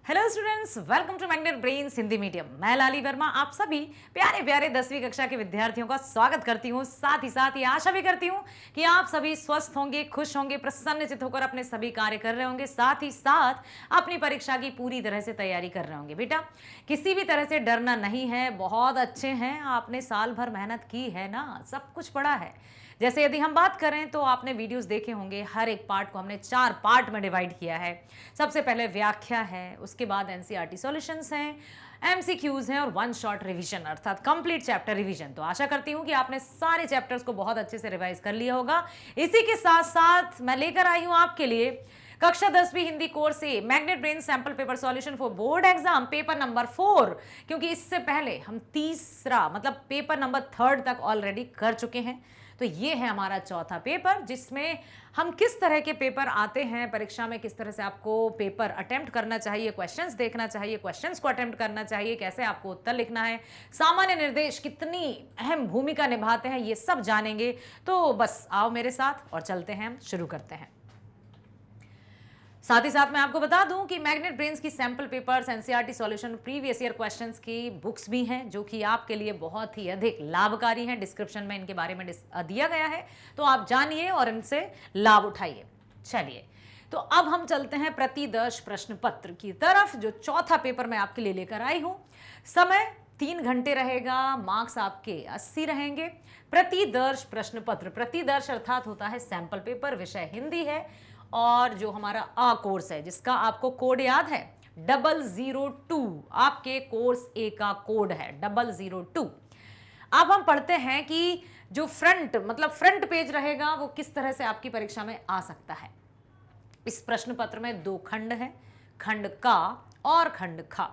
Hello students, welcome to Magnet Brains Hindi medium. मैं लाली वर्मा आप सभी प्यारे प्यारे 10वीं कक्षा के विद्यार्थियों का स्वागत करती हूँ। साथ ही साथ ये आशा भी करती हूँ कि आप सभी स्वस्थ होंगे, खुश होंगे, प्रसन्नचित्त होकर अपने सभी कार्य कर रहे होंगे, साथ ही साथ अपनी परीक्षा की पूरी तरह से तैयारी कर रहे होंगे। बेटा, किसी भी तरह से डरना नहीं है, बहुत अच्छे हैं, आपने साल भर मेहनत की है ना, सब कुछ पढ़ा है। जैसे यदि हम बात करें तो आपने वीडियोस देखे होंगे, हर एक पार्ट को हमने 4 पार्ट में डिवाइड किया है। सबसे पहले व्याख्या है, उसके बाद एनसीईआरटी सॉल्यूशंस हैं, एमसीक्यूज हैं और वन शॉट रिवीजन अर्थात कंप्लीट चैप्टर रिवीजन। तो आशा करती हूँ कि आपने सारे चैप्टर्स को बहुत अच्छे से रिवाइज कर लिया होगा। इसी के साथ साथ मैं लेकर आई हूँ आपके लिए कक्षा 10वीं हिंदी कोर्स से magnet brain sample paper solution for board exam paper number 4, क्योंकि इससे पहले हम तीसरा मतलब पेपर नंबर 3 तक ऑलरेडी कर चुके हैं। तो ये है हमारा चौथा पेपर, जिसमें हम किस तरह के पेपर आते हैं परीक्षा में, किस तरह से आपको पेपर अटेम्प्ट करना चाहिए, क्वेश्चंस देखना चाहिए, क्वेश्चंस को अटेम्प्ट करना चाहिए, कैसे आपको उत्तर लिखना है, सामान्य निर्देश कितनी अहम भूमिका निभाते हैं, ये सब जानेंगे। तो बस आओ मेरे साथ और चलते हैं, हम शुरू करते हैं। साथ ही साथ मैं आपको बता दूं कि मैग्नेट ब्रेन्स की sample papers, NCERT solution, previous year questions की बुक्स भी हैं जो कि आपके लिए बहुत ही अधिक लाभकारी हैं। डिस्क्रिप्शन में इनके बारे में दिया गया है, तो आप जानिए और इनसे लाभ उठाइए। चलिए, तो अब हम चलते हैं प्रतिदर्श प्रश्न पत्र की तरफ, जो चौथा पेपर मैं आपके लिए लेकर आई हूं। समय 3 घंटे रहेगा, मार्क्स आपके 80 रहेंगे। प्रतिदर्श प्रश्न पत्र, प्रतिदर्श अर्थात होता है सैंपल पेपर, विषय हिंदी है और जो हमारा आ कोर्स है जिसका आपको कोड याद है 002, आपके कोर्स ए का कोड है 002। अब हम पढ़ते हैं कि जो फ्रंट पेज रहेगा वो किस तरह से आपकी परीक्षा में आ सकता है। इस प्रश्न पत्र में 2 खंड हैं, खंड का और खंड खा।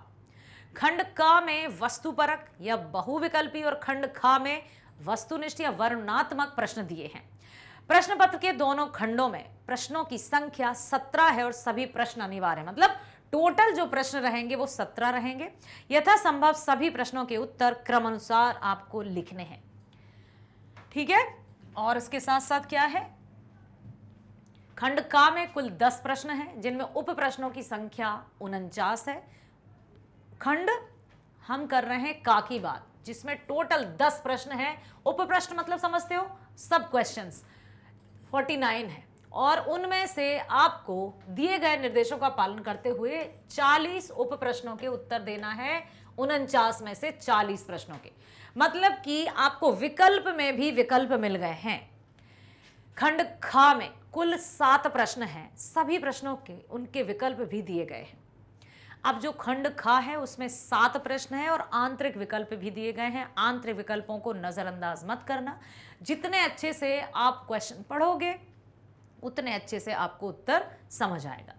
खंड का में वस्तुपरक या बहुविकल्पी और खंड खा में वस्तुनिष्ठ या वर्णनात्मक प्रश्न दिए हैं। प्रश्न पत्र के दोनों खंडों में प्रश्नों की संख्या 17 है और सभी प्रश्न अनिवार्य है, मतलब टोटल जो प्रश्न रहेंगे वो 17 रहेंगे। यथासंभव सभी प्रश्नों के उत्तर क्रमानुसार आपको लिखने हैं, ठीक है। और इसके साथ साथ क्या है, खंड का में कुल 10 प्रश्न हैं जिनमें उप प्रश्नों की संख्या 49 है। खंड हम कर रहे हैं का की बात, जिसमें टोटल 10 प्रश्न हैं। उप प्रश्न मतलब समझते हो, सब क्वेश्चंस 49 है और उनमें से आपको दिए गए निर्देशों का पालन करते हुए 40 उप प्रश्नों के उत्तर देना है 49 में से 40 प्रश्नों के। मतलब कि आपको विकल्प में भी विकल्प मिल गए हैं। खंड खा में कुल 7 प्रश्न हैं, सभी प्रश्नों के उनके विकल्प भी दिए गए हैं। अब जो खंड खा है उसमें 7 प्रश्न हैं और आंतरिक विकल्प भी दिए गए हैं। आंतरिक विकल्पों को नजरअंदाज मत करना, जितने अच्छे से आप क्वेश्चन पढ़ोगे उतने अच्छे से आपको उत्तर समझ आएगा।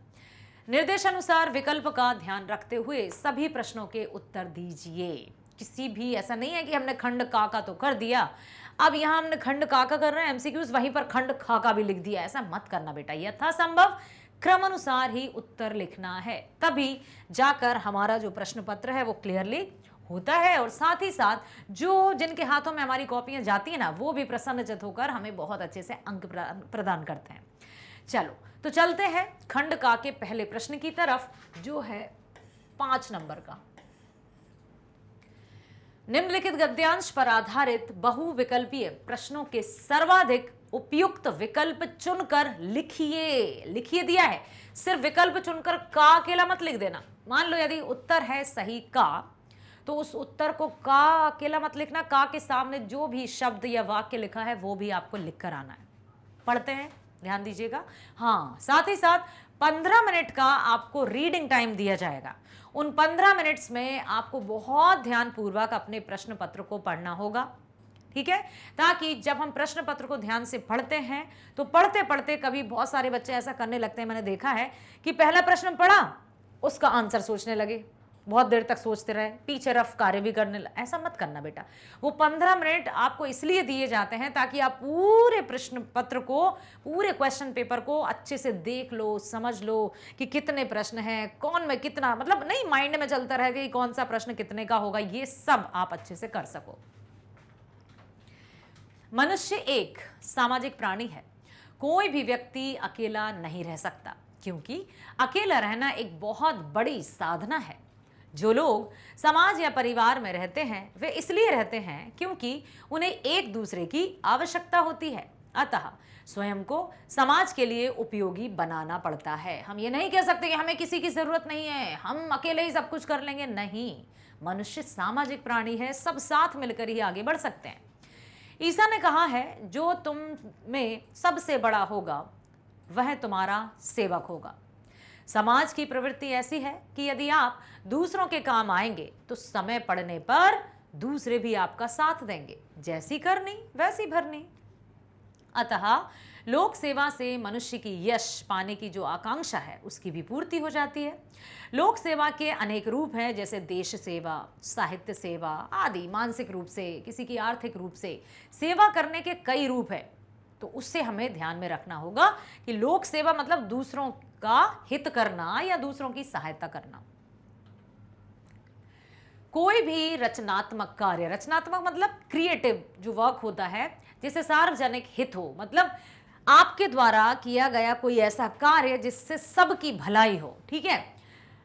निर्देशानुसार विकल्प का ध्यान रखते हुए सभी प्रश्नों के उत्तर दीजिए। किसी भी ऐसा नहीं है कि हमने खंड का तो कर दिया, अब यहां हमने खंड का कर रहे हैं एमसीक्यूज, वहीं पर खंड खा का भी लिख दिया, ऐसा मत करना बेटा। यथासंभव क्रमानुसार ही उत्तर लिखना है, तभी जाकर हमारा जो प्रश्न पत्र है वो क्लियरली होता है। और साथ ही साथ जो जिनके हाथों में हमारी कॉपियां जाती है ना, वो भी प्रसन्नचित्त होकर हमें बहुत अच्छे से अंक प्रदान करते हैं। चलो, तो चलते हैं खंड का के पहले प्रश्न की तरफ, जो है 5 नंबर का। निम्नलिखित गद्यांश पर आधारित बहुविकल्पीय प्रश्नों के सर्वाधिक उपयुक्त विकल्प चुनकर लिखिए दिया है। सिर्फ विकल्प चुनकर का अकेला मत लिख देना। मान लो यदि उत्तर है सही का, तो उस उत्तर को का अकेला मत लिखना, का के सामने जो भी शब्द या वाक्य लिखा है वो भी आपको लिखकर आना है। पढ़ते हैं, ध्यान दीजिएगा। हाँ, साथ ही साथ 15 मिनट का आपको रीडिंग टाइम दिया जाएगा। उन 15 मिनट्स में आपको बहुत ध्यानपूर्वक अपने प्रश्न पत्र को पढ़ना होगा, ठीक है, ताकि जब हम प्रश्न पत्र को ध्यान से पढ़ते हैं तो पढ़ते पढ़ते कभी बहुत सारे बच्चे ऐसा करने लगते हैं, मैंने देखा है कि पहला प्रश्न पढ़ा, उसका आंसर सोचने लगे, बहुत देर तक सोचते रहे, पीछे रफ कार्य भी करने लगे। ऐसा मत करना बेटा। वो 15 मिनट आपको इसलिए दिए जाते हैं ताकि आप पूरे प्रश्न पत्र को, पूरे क्वेश्चन पेपर को अच्छे से देख लो, समझ लो कि कितने प्रश्न हैं, कौन में कितना, मतलब नहीं माइंड में चलता रहेगा कि कौन सा प्रश्न कितने का होगा, ये सब आप अच्छे से कर सको। मनुष्य एक सामाजिक प्राणी है, कोई भी व्यक्ति अकेला नहीं रह सकता। क्योंकि अकेला रहना एक बहुत बड़ी साधना है। जो लोग समाज या परिवार में रहते हैं वे इसलिए रहते हैं क्योंकि उन्हें एक दूसरे की आवश्यकता होती है। अतः स्वयं को समाज के लिए उपयोगी बनाना पड़ता है। हम ये नहीं कह सकते कि हमें किसी की जरूरत नहीं है, हम अकेले ही सब कुछ कर लेंगे। नहीं, मनुष्य सामाजिक प्राणी है, सब साथ मिलकर ही आगे बढ़ सकते हैं। ईसा ने कहा है, जो तुम में सबसे बड़ा होगा वह तुम्हारा सेवक होगा। समाज की प्रवृत्ति ऐसी है कि यदि आप दूसरों के काम आएंगे तो समय पड़ने पर दूसरे भी आपका साथ देंगे। जैसी करनी वैसी भरनी। अतः लोक सेवा से मनुष्य की यश पाने की जो आकांक्षा है उसकी भी पूर्ति हो जाती है। लोक सेवा के अनेक रूप हैं, जैसे देश सेवा, साहित्य सेवा आदि। मानसिक रूप से, किसी की आर्थिक रूप से सेवा करने के कई रूप हैं। तो उससे हमें ध्यान में रखना होगा कि लोक सेवा मतलब दूसरों का हित करना या दूसरों की सहायता करना। कोई भी रचनात्मक कार्य, रचनात्मक मतलब क्रिएटिव जो वर्क होता है, जिससे सार्वजनिक हित हो, मतलब आपके द्वारा किया गया कोई ऐसा कार्य जिससे सबकी भलाई हो, ठीक है,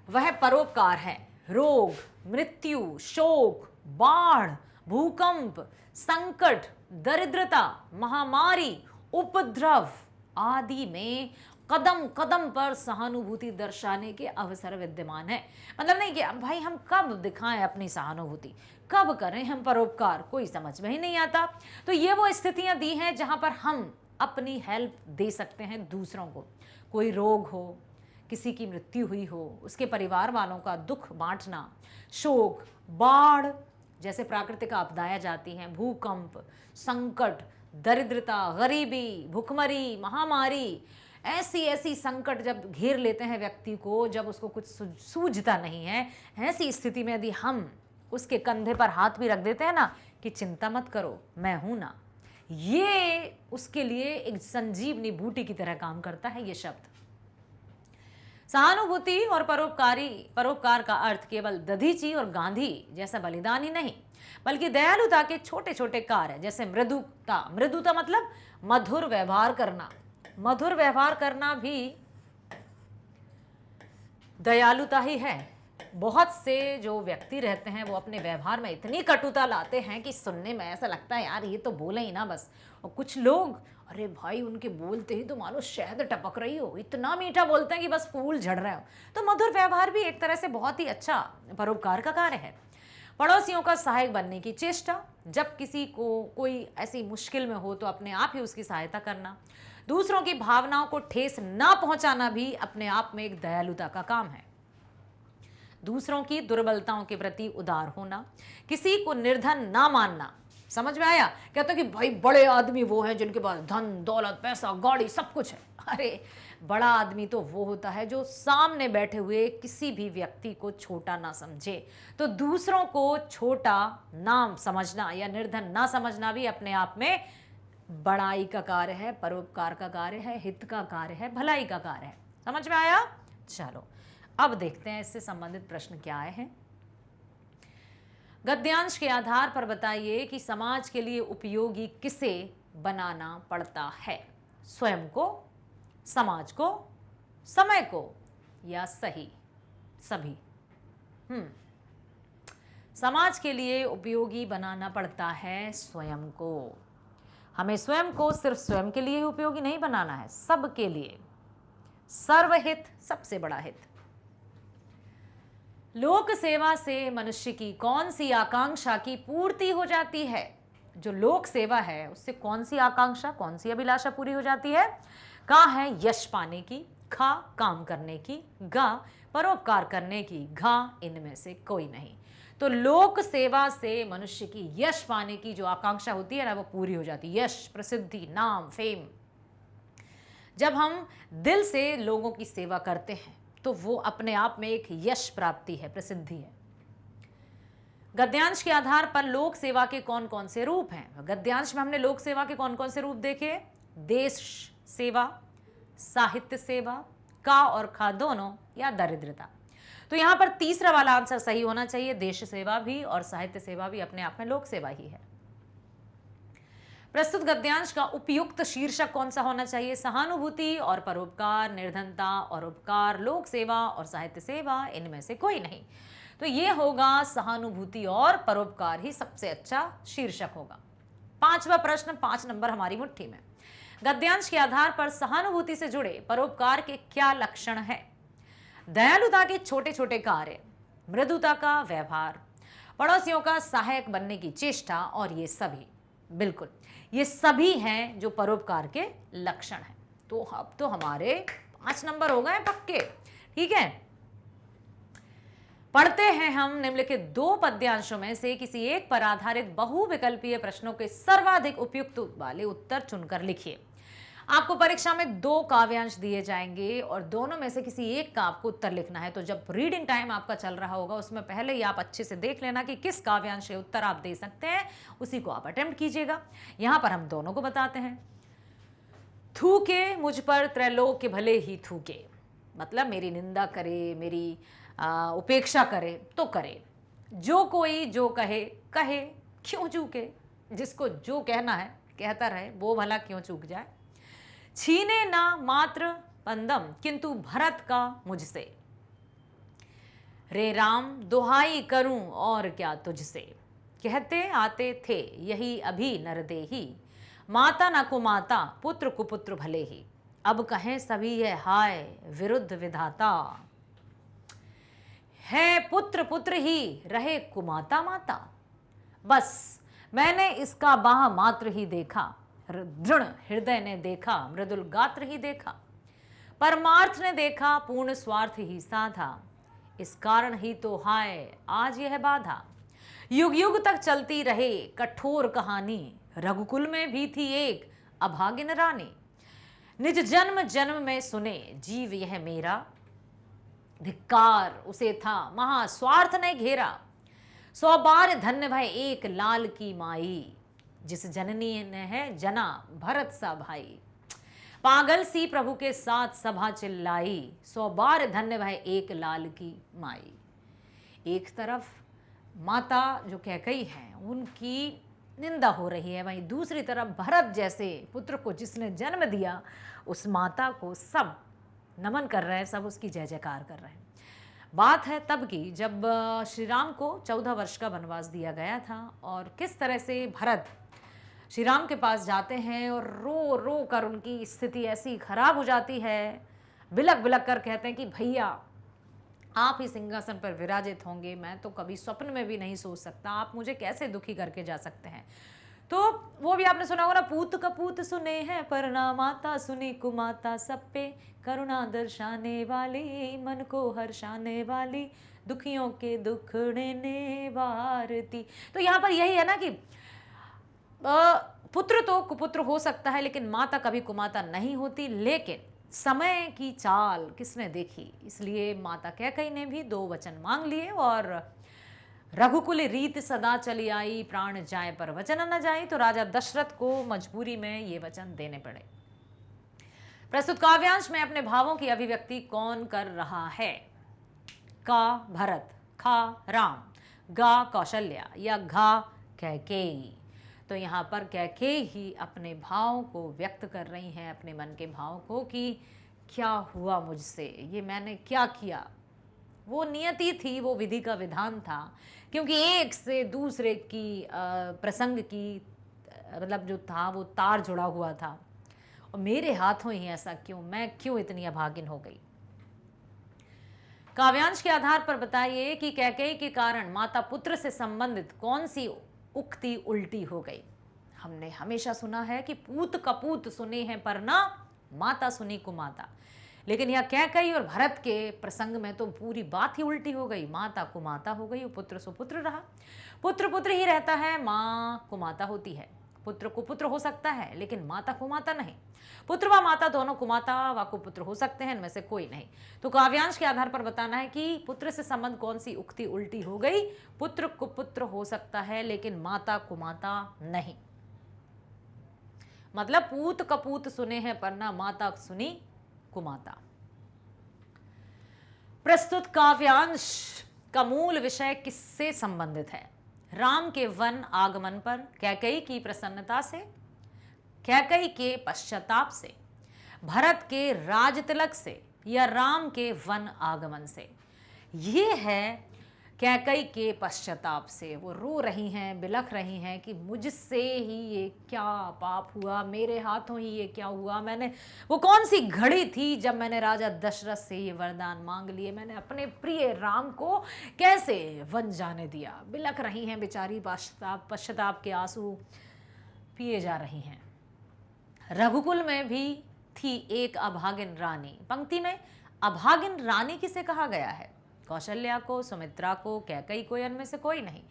वह परोपकार है। रोग, मृत्यु, शोक, बाढ़, भूकंप, संकट, दरिद्रता, महामारी, उपद्रव आदि में कदम कदम पर सहानुभूति दर्शाने के अवसर विद्यमान है। मतलब नहीं कि भाई हम कब दिखाएं अपनी सहानुभूति, कब करें हम परोपकार, कोई समझ में ही नहीं आता। तो ये वो स्थितियां दी हैं जहां पर हम अपनी हेल्प दे सकते हैं दूसरों को। कोई रोग हो, किसी की मृत्यु हुई हो, उसके परिवार वालों का दुख बांटना, शोक, बाढ़ जैसे प्राकृतिक आपदाएं जाती हैं, भूकंप, संकट, दरिद्रता, गरीबी, भुखमरी, महामारी, ऐसी ऐसी संकट जब घेर लेते हैं व्यक्ति को, जब उसको कुछ सूझता नहीं है, ऐसी स्थिति में यदि हम उसके कंधे पर हाथ भी रख देते हैं ना कि चिंता मत करो, मैं हूं ना, ये उसके लिए एक संजीवनी बूटी की तरह काम करता है ये शब्द। सहानुभूति और परोपकार का अर्थ केवल दधीची और गांधी जैसा बलिदान ही नहीं, बल्कि दयालुता के छोटे छोटे कार्य, जैसे मृदुता। मृदुता मतलब मधुर व्यवहार करना। मधुर व्यवहार करना भी दयालुता ही है। बहुत से जो व्यक्ति रहते हैं वो अपने व्यवहार में इतनी कटुता लाते हैं कि सुनने में ऐसा लगता है यार ये तो बोले ही ना बस। और कुछ लोग, अरे भाई उनके बोलते ही तो मानो शहद टपक रही हो, इतना मीठा बोलते हैं कि बस फूल झड़ रहे हो। तो मधुर व्यवहार भी एक तरह से बहुत ही अच्छा परोपकार का कार्य है। पड़ोसियों का सहायक बनने की चेष्टा, जब किसी को कोई ऐसी मुश्किल में हो तो अपने आप ही उसकी सहायता करना। दूसरों की भावनाओं को ठेस ना पहुंचाना भी अपने आप में एक दयालुता का काम है। दूसरों की दुर्बलताओं के प्रति उदार होना, किसी को निर्धन ना मानना। समझ में आया? कहते कि भाई बड़े आदमी वो हैं जिनके पास धन दौलत पैसा गाड़ी सब कुछ है। अरे बड़ा आदमी तो वो होता है जो सामने बैठे हुए किसी भी व्यक्ति को छोटा ना समझे। तो दूसरों को छोटा ना समझना या निर्धन ना समझना भी अपने आप में बड़ाई का कार्य है, परोपकार का कार्य है, हित का कार्य है, भलाई का कार्य है। समझ में आया? चलो अब देखते हैं इससे संबंधित प्रश्न क्या आए हैं। गद्यांश के आधार पर बताइए कि समाज के लिए उपयोगी किसे बनाना पड़ता है? स्वयं को, समाज को, समय को या सभी? समाज के लिए उपयोगी बनाना पड़ता है स्वयं को। हमें स्वयं को सिर्फ स्वयं के लिए ही उपयोगी नहीं बनाना है, सबके लिए। सर्वहित सबसे बड़ा हित। लोक सेवा से मनुष्य की कौन सी आकांक्षा की पूर्ति हो जाती है? जो लोक सेवा है उससे कौन सी आकांक्षा, कौन सी अभिलाषा पूरी हो जाती है? का है यश पाने की, खा काम करने की, गा परोपकार करने की, घा इनमें से कोई नहीं। तो लोक सेवा से मनुष्य की यश पाने की जो आकांक्षा होती है ना वो पूरी हो जाती है। यश, प्रसिद्धि, नाम, फेम। जब हम दिल से लोगों की सेवा करते हैं तो वो अपने आप में एक यश प्राप्ति है, प्रसिद्धि है। गद्यांश के आधार पर लोक सेवा के कौन कौन से रूप हैं? गद्यांश में हमने लोक सेवा के कौन कौन से रूप देखे? देश सेवा, साहित्य सेवा, का और खा दोनों, या दरिद्रता। तो यहां पर तीसरा वाला आंसर सही होना चाहिए। देश सेवा भी और साहित्य सेवा भी अपने आप में लोक सेवा ही है। प्रस्तुत गद्यांश का उपयुक्त शीर्षक कौन सा होना चाहिए? सहानुभूति और परोपकार, निर्धनता और उपकार, लोक सेवा और साहित्य सेवा, इनमें से कोई नहीं। तो ये होगा सहानुभूति और परोपकार ही सबसे अच्छा शीर्षक होगा। 5वां प्रश्न, 5 नंबर हमारी मुट्ठी में। गद्यांश के आधार पर सहानुभूति से जुड़े परोपकार के क्या लक्षण हैं? दयालुता के छोटे छोटे कार्य, मृदुता का व्यवहार, पड़ोसियों का सहायक बनने की चेष्टा, और ये सभी, बिल्कुल ये सभी हैं जो परोपकार के लक्षण हैं। तो अब तो हमारे 5 नंबर हो गए पक्के। ठीक है, पढ़ते हैं हम निम्नलिखित 2 पद्यांशों में से किसी एक पर आधारित बहुविकल्पीय प्रश्नों के सर्वाधिक उपयुक्त वाले उत्तर चुनकर लिखिए। आपको परीक्षा में 2 काव्यांश दिए जाएंगे और दोनों में से किसी एक का आपको उत्तर लिखना है। तो जब रीडिंग टाइम आपका चल रहा होगा उसमें पहले ही आप अच्छे से देख लेना कि किस काव्यांश के उत्तर आप दे सकते हैं, उसी को आप अटेम्प्ट कीजिएगा। यहां पर हम दोनों को बताते हैं। थूके मुझ पर त्रैलोक्य भले ही थूके, मतलब मेरी निंदा करे, मेरी उपेक्षा करे तो करे, जो कोई जो कहे कहे, क्यों चूके, जिसको जो कहना है कहता रहे, वो भला क्यों चूक जाए। छीने ना मात्र पंदम किंतु भरत का मुझसे, रे राम दुहाई करूं और क्या तुझसे, कहते आते थे यही अभी नरदेही, माता न कुमाता पुत्र कुपुत्र भले ही, अब कहें सभी है हाय विरुद्ध विधाता, है पुत्र पुत्र ही रहे कुमाता माता, बस मैंने इसका बाह मात्र ही देखा, दृढ़ हृदय ने देखा मृदुल गात्र ही देखा, परमार्थ ने देखा पूर्ण स्वार्थ ही साधा, इस कारण ही तो हाय आज यह बाधा, युग युग तक चलती रहे कठोर कहानी, रघुकुल में भी थी एक अभागिन रानी, निज जन्म जन्म में सुने जीव यह मेरा, धिक्कार उसे था महास्वार्थ ने घेरा, 100 बार धन्य भय एक लाल की माई, जिस जननी ने है जना भरत सा भाई, पागल सी प्रभु के साथ सभा चिल्लाई, 100 बार धन्य भय एक लाल की माई। एक तरफ माता जो कैकेयी है उनकी निंदा हो रही है, वहीं दूसरी तरफ भरत जैसे पुत्र को जिसने जन्म दिया उस माता को सब नमन कर रहे हैं, सब उसकी जय जयकार कर रहे हैं। बात है तब की जब श्री राम को 14 वर्ष का वनवास दिया गया था और किस तरह से भरत श्री राम के पास जाते हैं और रो रो कर उनकी स्थिति ऐसी खराब हो जाती है, बिलक बिलक कर कहते हैं कि भैया आप ही सिंहासन पर विराजित होंगे, मैं तो कभी स्वप्न में भी नहीं सोच सकता, आप मुझे कैसे दुखी करके जा सकते हैं। तो वो भी आपने सुना होगा ना, पूत कपूत सुने हैं पर ना माता सुनी कुमाता, सब पे करुणा दर्शाने वाली, मन को हर्षाने वाली, दुखियों के दुख देने वारती। तो यहाँ पर यही है ना कि पुत्र तो कुपुत्र हो सकता है लेकिन माता कभी कुमाता नहीं होती। लेकिन समय की चाल किसने देखी, इसलिए माता कैकेयी ने भी 2 वचन मांग लिए और रघुकुल रीत सदा चली आई, प्राण जाए पर वचन न जाए। तो राजा दशरथ को मजबूरी में ये वचन देने पड़े। प्रस्तुत काव्यांश में अपने भावों की अभिव्यक्ति कौन कर रहा है? का भरत, खा राम, गा कौशल्या या घा कैकेयी। तो यहाँ पर कैकेयी ही अपने भाव को व्यक्त कर रही हैं, अपने मन के भाव को, कि क्या हुआ मुझसे, ये मैंने क्या किया। वो नियति थी, वो विधि का विधान था, क्योंकि एक से दूसरे की प्रसंग की मतलब जो था वो तार जुड़ा हुआ था और मेरे हाथों ही ऐसा क्यों, मैं क्यों इतनी अभागिन हो गई। काव्यांश के आधार पर बताइए कि कैकेयी के कारण माता पुत्र से संबंधित कौन सी उक्ति उल्टी हो गई। हमने हमेशा सुना है कि पूत कपूत सुने हैं पर ना माता सुनी कुमाता, लेकिन यह कैकेयी और भरत के प्रसंग में तो पूरी बात ही उल्टी हो गई, माता कुमाता हो गई, पुत्र सुपुत्र रहा। पुत्र पुत्र ही रहता है, माँ कुमाता होती है। पुत्र कुपुत्र हो सकता है लेकिन माता कुमाता नहीं। पुत्र व माता दोनों कुमाता व कुपुत्र हो सकते हैं, इनमें से कोई नहीं। तो काव्यांश के आधार पर बताना है कि पुत्र से संबंध कौन सी उक्ति उल्टी हो गई। पुत्र कुपुत्र हो सकता है लेकिन माता कुमाता नहीं। मतलब पूत कपूत सुने हैं पर ना माता सुनी कुमाता। प्रस्तुत काव्यांश का मूल विषय किससे संबंधित है? राम के वन आगमन पर कैकेयी की प्रसन्नता से, कैकई के पश्चाताप से, भरत के राज तिलक से या राम के वन आगमन से? ये है कैकई के पश्चाताप से। वो रो रही हैं, बिलख रही हैं कि मुझसे ही ये क्या पाप हुआ, मेरे हाथों ही ये क्या हुआ, मैंने वो कौन सी घड़ी थी जब मैंने राजा दशरथ से ये वरदान मांग लिए, मैंने अपने प्रिय राम को कैसे वन जाने दिया। बिलख रही हैं बेचारी, पश्चाताप के आंसू पिए जा रही हैं। रघुकुल में भी थी एक अभागिन रानी। पंक्ति में अभागिन रानी किसे कहा गया है? कौशल्या को, सुमित्रा को, कैकई को, इनमें से कोई नहीं।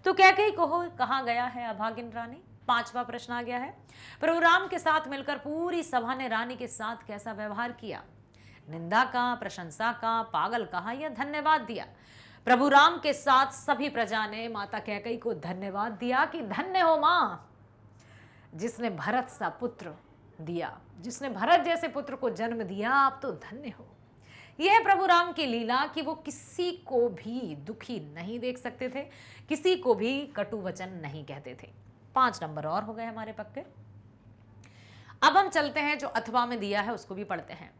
तो कैकई को कहा गया है अभागिन रानी। 5वां प्रश्न आ गया है, प्रभु राम के साथ मिलकर पूरी सभा ने रानी के साथ कैसा व्यवहार किया? निंदा का, प्रशंसा का, पागल कहा या धन्यवाद दिया? प्रभु राम के साथ सभी प्रजा ने माता कैकई को धन्यवाद दिया कि धन्य हो मां, जिसने भरत सा पुत्र दिया, जिसने भरत जैसे पुत्र को जन्म दिया, आप तो धन्य हो। यह है प्रभु राम की लीला कि वो किसी को भी दुखी नहीं देख सकते थे, किसी को भी कटु वचन नहीं कहते थे। 5 नंबर और हो गए हमारे पक्के। अब हम चलते हैं, जो अथवा में दिया है उसको भी पढ़ते हैं।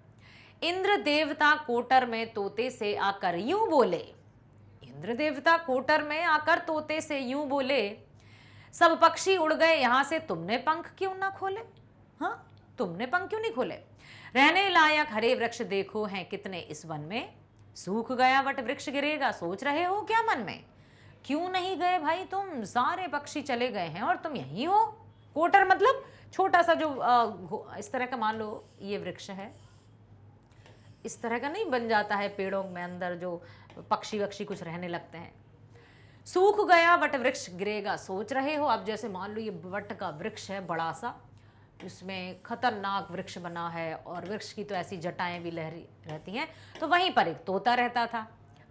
इंद्र देवता कोटर में तोते से आकर यूं बोले। इंद्र देवता कोटर में आकर तोते से यूं बोले, सब पक्षी उड़ गए यहां से, तुमने पंख क्यों ना खोले? हाँ, तुमने पंख क्यों नहीं खोले? रहने लायक हरे वृक्ष देखो हैं कितने इस वन में, सूख गया वट वृक्ष गिरेगा, सोच रहे हो क्या मन में? क्यों नहीं गए भाई तुम? सारे पक्षी चले गए हैं और तुम यहीं हो। कोटर मतलब छोटा सा जो इस तरह का, मान लो ये वृक्ष है, इस तरह का नहीं बन जाता है पेड़ों में अंदर जो पक्षी वक्षी कुछ रहने लगते हैं। सूख गया वट वृक्ष गिरेगा, सोच रहे हो। अब जैसे मान लो ये वट का वृक्ष है बड़ा सा, इसमें खतरनाक वृक्ष बना है और वृक्ष की तो ऐसी जटाएं भी लहरी रहती हैं, तो वहीं पर एक तोता रहता था।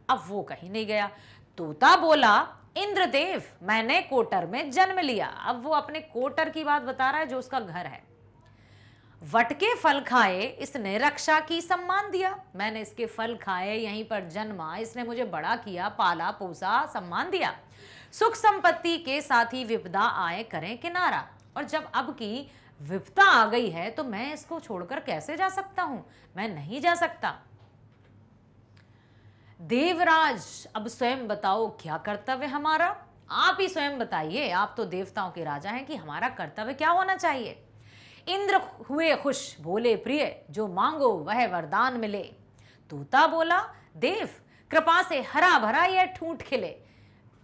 अब वो कहीं नहीं गया। तोता बोला, इंद्रदेव मैंने कोटर में जन्म लिया। अब वो अपने कोटर की बात बता रहा है जो उसका घर है। वट के फल खाए इसने रक्षा की, सम्मान दिया। मैंने इसके फल खाए, यहीं पर जन्मा, इसने मुझे बड़ा किया, पाला पोसा, सम्मान दिया। सुख संपत्ति के साथ ही विपदा आए करें किनारा। और जब अब की विपदा आ गई है तो मैं इसको छोड़कर कैसे जा सकता हूं? मैं नहीं जा सकता। देवराज अब स्वयं बताओ क्या कर्तव्य हमारा? आप ही स्वयं बताइए, आप तो देवताओं के राजा हैं, कि हमारा कर्तव्य क्या होना चाहिए? इंद्र हुए खुश, बोले प्रिय, जो मांगो वह वरदान मिले। तोता बोला, देव कृपा से हरा भरा यह ठूंठ खिले।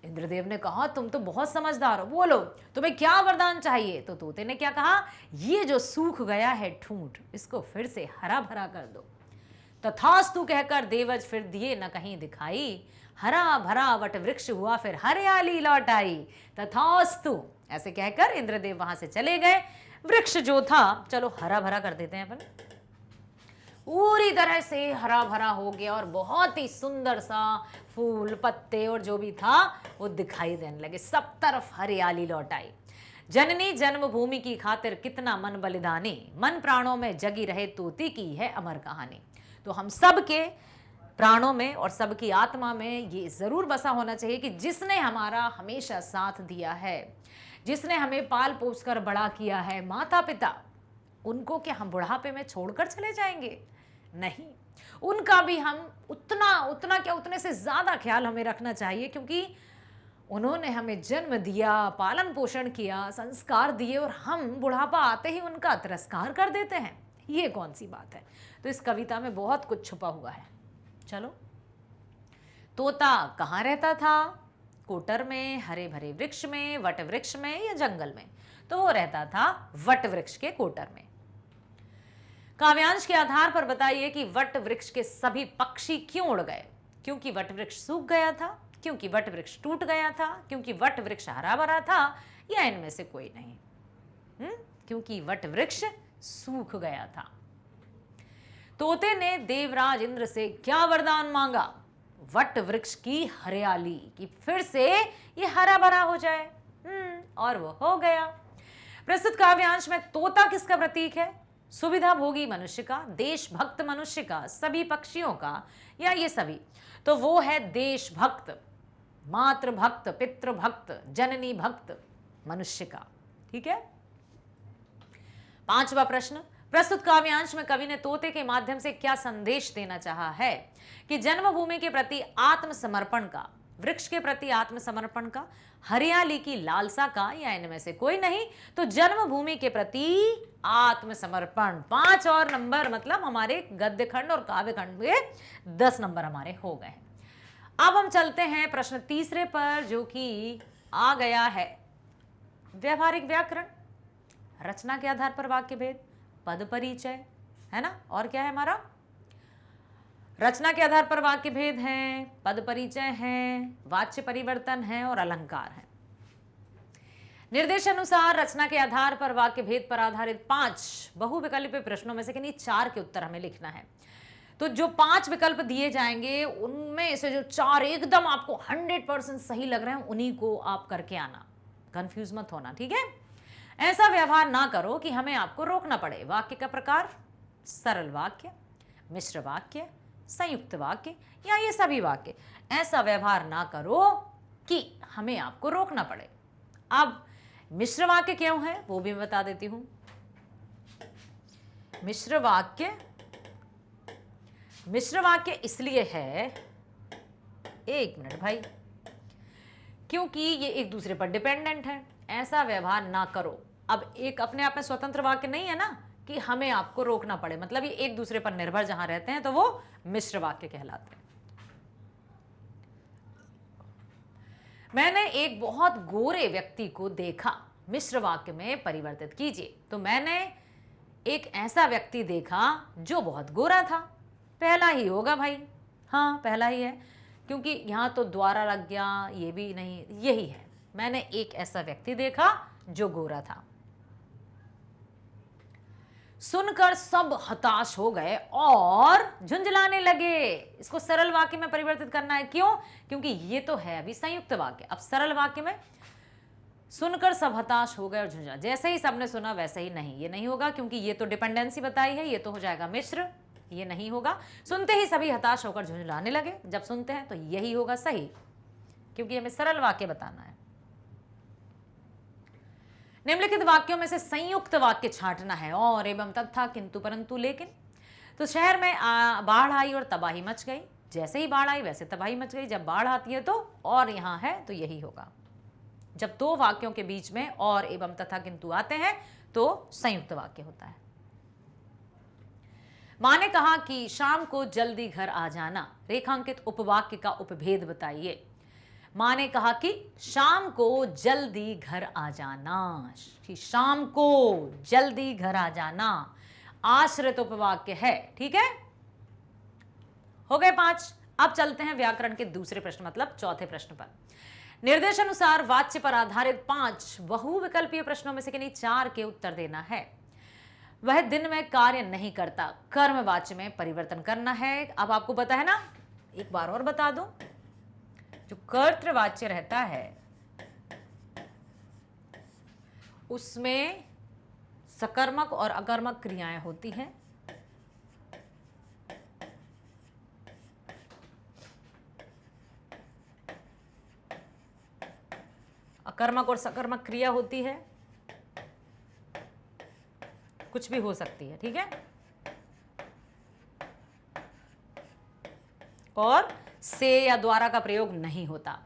इंद्रदेव ने कहा, तुम तो बहुत समझदार हो, बोलो तुम्हें क्या वरदान चाहिए? तो तोते ने क्या कहा, ये जो सूख गया है ठूंठ, इसको फिर से हरा भरा कर दो। तथास्तु कहकर देवज फिर दिए न कहीं दिखाई, हरा भरा वट वृक्ष हुआ फिर हरियाली लौट आई। तथास्तु ऐसे कहकर इंद्रदेव वहां से चले गए। वृक्ष जो था, चलो हरा भरा कर देते हैं अपन, पूरी तरह से हरा भरा हो गया और बहुत ही सुंदर सा फूल पत्ते और जो भी था वो दिखाई देने लगे। सब तरफ हरियाली लौट आई। जननी जन्मभूमि की खातिर कितना मन बलिदानी, मन प्राणों में जगी रहे तोते की है अमर कहानी। तो हम सब के प्राणों में और सबकी आत्मा में ये जरूर बसा होना चाहिए कि जिसने हमारा हमेशा साथ दिया है, जिसने हमें पाल पोस कर बड़ा किया है, माता पिता, उनको क्या हम बुढ़ापे में छोड़कर चले जाएंगे? नहीं, उनका भी हम उतना क्या, उतने से ज्यादा ख्याल हमें रखना चाहिए, क्योंकि उन्होंने हमें जन्म दिया, पालन पोषण किया, संस्कार दिए, और हम बुढ़ापा आते ही उनका तिरस्कार कर देते हैं। ये कौन सी बात है? तो इस कविता में बहुत कुछ छुपा हुआ है। चलो, तोता कहाँ रहता था? कोटर में, हरे भरे वृक्ष में, वट वृक्ष में या जंगल में? तो वो रहता था वट वृक्ष के कोटर में। काव्यांश के आधार पर बताइए कि वट वृक्ष के सभी पक्षी क्यों उड़ गए? क्योंकि वट वृक्ष सूख गया था, क्योंकि वट वृक्ष टूट गया था, क्योंकि वट वृक्ष हरा भरा था, या इनमें से कोई नहीं? क्योंकि वट वृक्ष सूख गया था। तोते ने देवराज इंद्र से क्या वरदान मांगा? वट वृक्ष की हरियाली, कि फिर से ये हरा भरा हो जाए। और वो हो गया। प्रस्तुत काव्यांश में तोता किसका प्रतीक है? सुविधा भोगी मनुष्य का, देशभक्त मनुष्य का, सभी पक्षियों का, या ये सभी? तो वो है देशभक्त, मातृभक्त, पितृभक्त, जननी भक्त मनुष्य का। ठीक है। 5वां प्रश्न, प्रस्तुत काव्यांश में कवि ने तोते के माध्यम से क्या संदेश देना चाहा है कि जन्मभूमि के प्रति आत्मसमर्पण का, वृक्ष के प्रति आत्मसमर्पण का, हरियाली की लालसा का, या इनमें से कोई नहीं तो जन्मभूमि के प्रति आत्मसमर्पण। 5 और नंबर, मतलब हमारे गद्य खंड और काव्य खंड के 10 नंबर हमारे हो गए हैं। अब हम चलते हैं प्रश्न तीसरे पर, जो कि आ गया है व्यवहारिक व्याकरण, रचना के आधार पर वाक्य भेद, पद परिचय, है ना, और क्या है हमारा, रचना के आधार पर वाक्य भेद है, पद परिचय है, वाच्य परिवर्तन है और अलंकार है। निर्देश अनुसार रचना के आधार पर वाक्य भेद पर आधारित 5 बहुविकल्पीय प्रश्नों में से किन्हीं 4 के उत्तर हमें लिखना है। तो जो 5 विकल्प दिए जाएंगे उनमें से जो 4 एकदम आपको 100% सही लग रहे हैं उन्हीं को आप करके आना, कंफ्यूज मत होना, ठीक है। ऐसा व्यवहार ना करो कि हमें आपको रोकना पड़े। वाक्य का प्रकार, सरल वाक्य, मिश्र वाक्य, संयुक्त वाक्य या ये सभी वाक्य। ऐसा व्यवहार ना करो कि हमें आपको रोकना पड़े। अब मिश्र वाक्य क्यों है वो भी मैं बता देती हूं। मिश्र वाक्य इसलिए है, एक मिनट भाई, क्योंकि ये एक दूसरे पर डिपेंडेंट है। ऐसा व्यवहार ना करो। अब एक अपने आप में स्वतंत्र वाक्य नहीं है ना कि हमें आपको रोकना पड़े, मतलब ये एक दूसरे पर निर्भर जहां रहते हैं तो वो मिश्र वाक्य कहलाते हैं। मैंने एक बहुत गोरे व्यक्ति को देखा, मिश्र वाक्य में परिवर्तित कीजिए। तो मैंने एक ऐसा व्यक्ति देखा जो बहुत गोरा था, पहला ही होगा भाई, हाँ पहला ही है, क्योंकि यहां तो द्वारा लग गया, ये भी नहीं, यही है। मैंने एक ऐसा व्यक्ति देखा जो गोरा था। सुनकर सब हताश हो गए और झुंझलाने लगे। इसको सरल वाक्य में परिवर्तित करना है, क्यों? क्योंकि ये तो है अभी संयुक्त वाक्य। अब सरल वाक्य में सुनकर सब हताश हो गए और झुंझला, जैसे ही सबने सुना वैसे ही नहीं, ये नहीं होगा क्योंकि ये तो डिपेंडेंसी बताई है, ये तो हो जाएगा मिश्र, ये नहीं होगा। सुनते ही सभी हताश होकर झुंझलाने लगे, जब सुनते हैं तो यही होगा सही, क्योंकि हमें सरल वाक्य बताना है। निम्नलिखित वाक्यों में से संयुक्त वाक्य छांटना है, और एवं तथा, किंतु, परंतु, लेकिन। तो शहर में बाढ़ आई और तबाही मच गई। जैसे ही बाढ़ आई वैसे तबाही मच गई। जब बाढ़ आती है तो और यहां है तो यही होगा। जब 2 वाक्यों के बीच में और एवं तथा किंतु आते हैं तो संयुक्त वाक्य होता है। माँ ने कहा कि शाम को जल्दी घर आ जाना। रेखांकित उपवाक्य का उपभेद बताइए। माँ ने कहा कि शाम को जल्दी घर आ जाना, कि शाम को जल्दी घर आ जाना आश्रित उपवाक्य है, ठीक है। हो गए 5। अब चलते हैं व्याकरण के दूसरे प्रश्न, मतलब चौथे प्रश्न पर। निर्देशानुसार वाच्य पर आधारित 5 बहुविकल्पीय प्रश्नों में से किन्हीं 4 के उत्तर देना है। वह दिन में कार्य नहीं करता, कर्म वाच्य में परिवर्तन करना है। अब आपको पता है ना, एक बार और बता दूं, जो कर्तृवाच्य रहता है उसमें सकर्मक और अकर्मक क्रियाएं होती हैं। अकर्मक और सकर्मक क्रिया होती है, कुछ भी हो सकती है, ठीक है। और से या द्वारा का प्रयोग नहीं होता।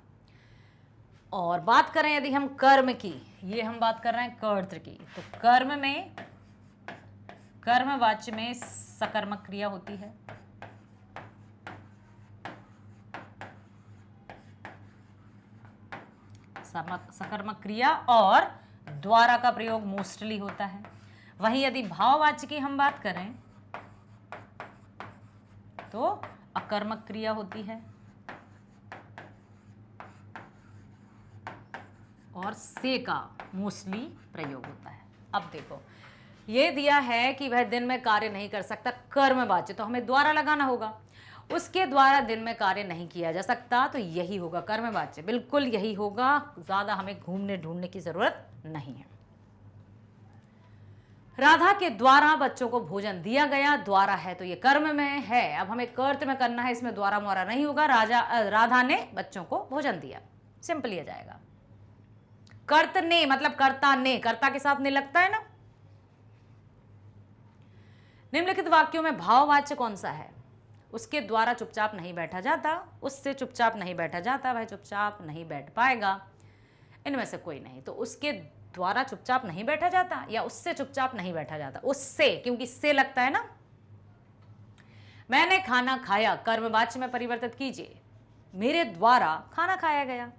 और बात करें यदि हम कर्म की, ये हम बात कर रहे हैं कर्तृ की, तो कर्म में कर्मवाच्य में सकर्मक क्रिया होती है। सकर्मक क्रिया और द्वारा का प्रयोग मोस्टली होता है। वहीं यदि भाववाच्य की हम बात करें तो अकर्मक क्रिया होती है और से का मोस्टली प्रयोग होता है। अब देखो, ये दिया है कि वह दिन में कार्य नहीं कर सकता, कर्मवाच्य, तो हमें द्वारा लगाना होगा। उसके द्वारा दिन में कार्य नहीं किया जा सकता, तो यही होगा कर्मवाच्य, बिल्कुल यही होगा, ज्यादा हमें घूमने ढूंढने की जरूरत नहीं है। राधा के द्वारा बच्चों को भोजन दिया गया, द्वारा है तो ये कर्म में है। अब हमें कर्त में करना है, इसमें द्वारा मोरा नहीं होगा। राधा ने बच्चों को भोजन दिया, सिंपल आ जाएगा। कर्त ने मतलब कर्ता ने, कर्ता के साथ ने लगता है ना, निम्नलिखित वाक्यों में भाववाच्य कौन सा है? उसके द्वारा चुपचाप नहीं बैठा जाता, उससे चुपचाप नहीं बैठा जाता, वह चुपचाप नहीं बैठ पाएगा, इनमें से कोई नहीं। तो उसके द्वारा चुपचाप नहीं बैठा जाता या उससे चुपचाप नहीं बैठा जाता? उससे, क्योंकि से लगता है ना। मैंने खाना खाया, कर्मवाच्य में परिवर्तित कीजिए, मेरे द्वारा खाना खाया गया।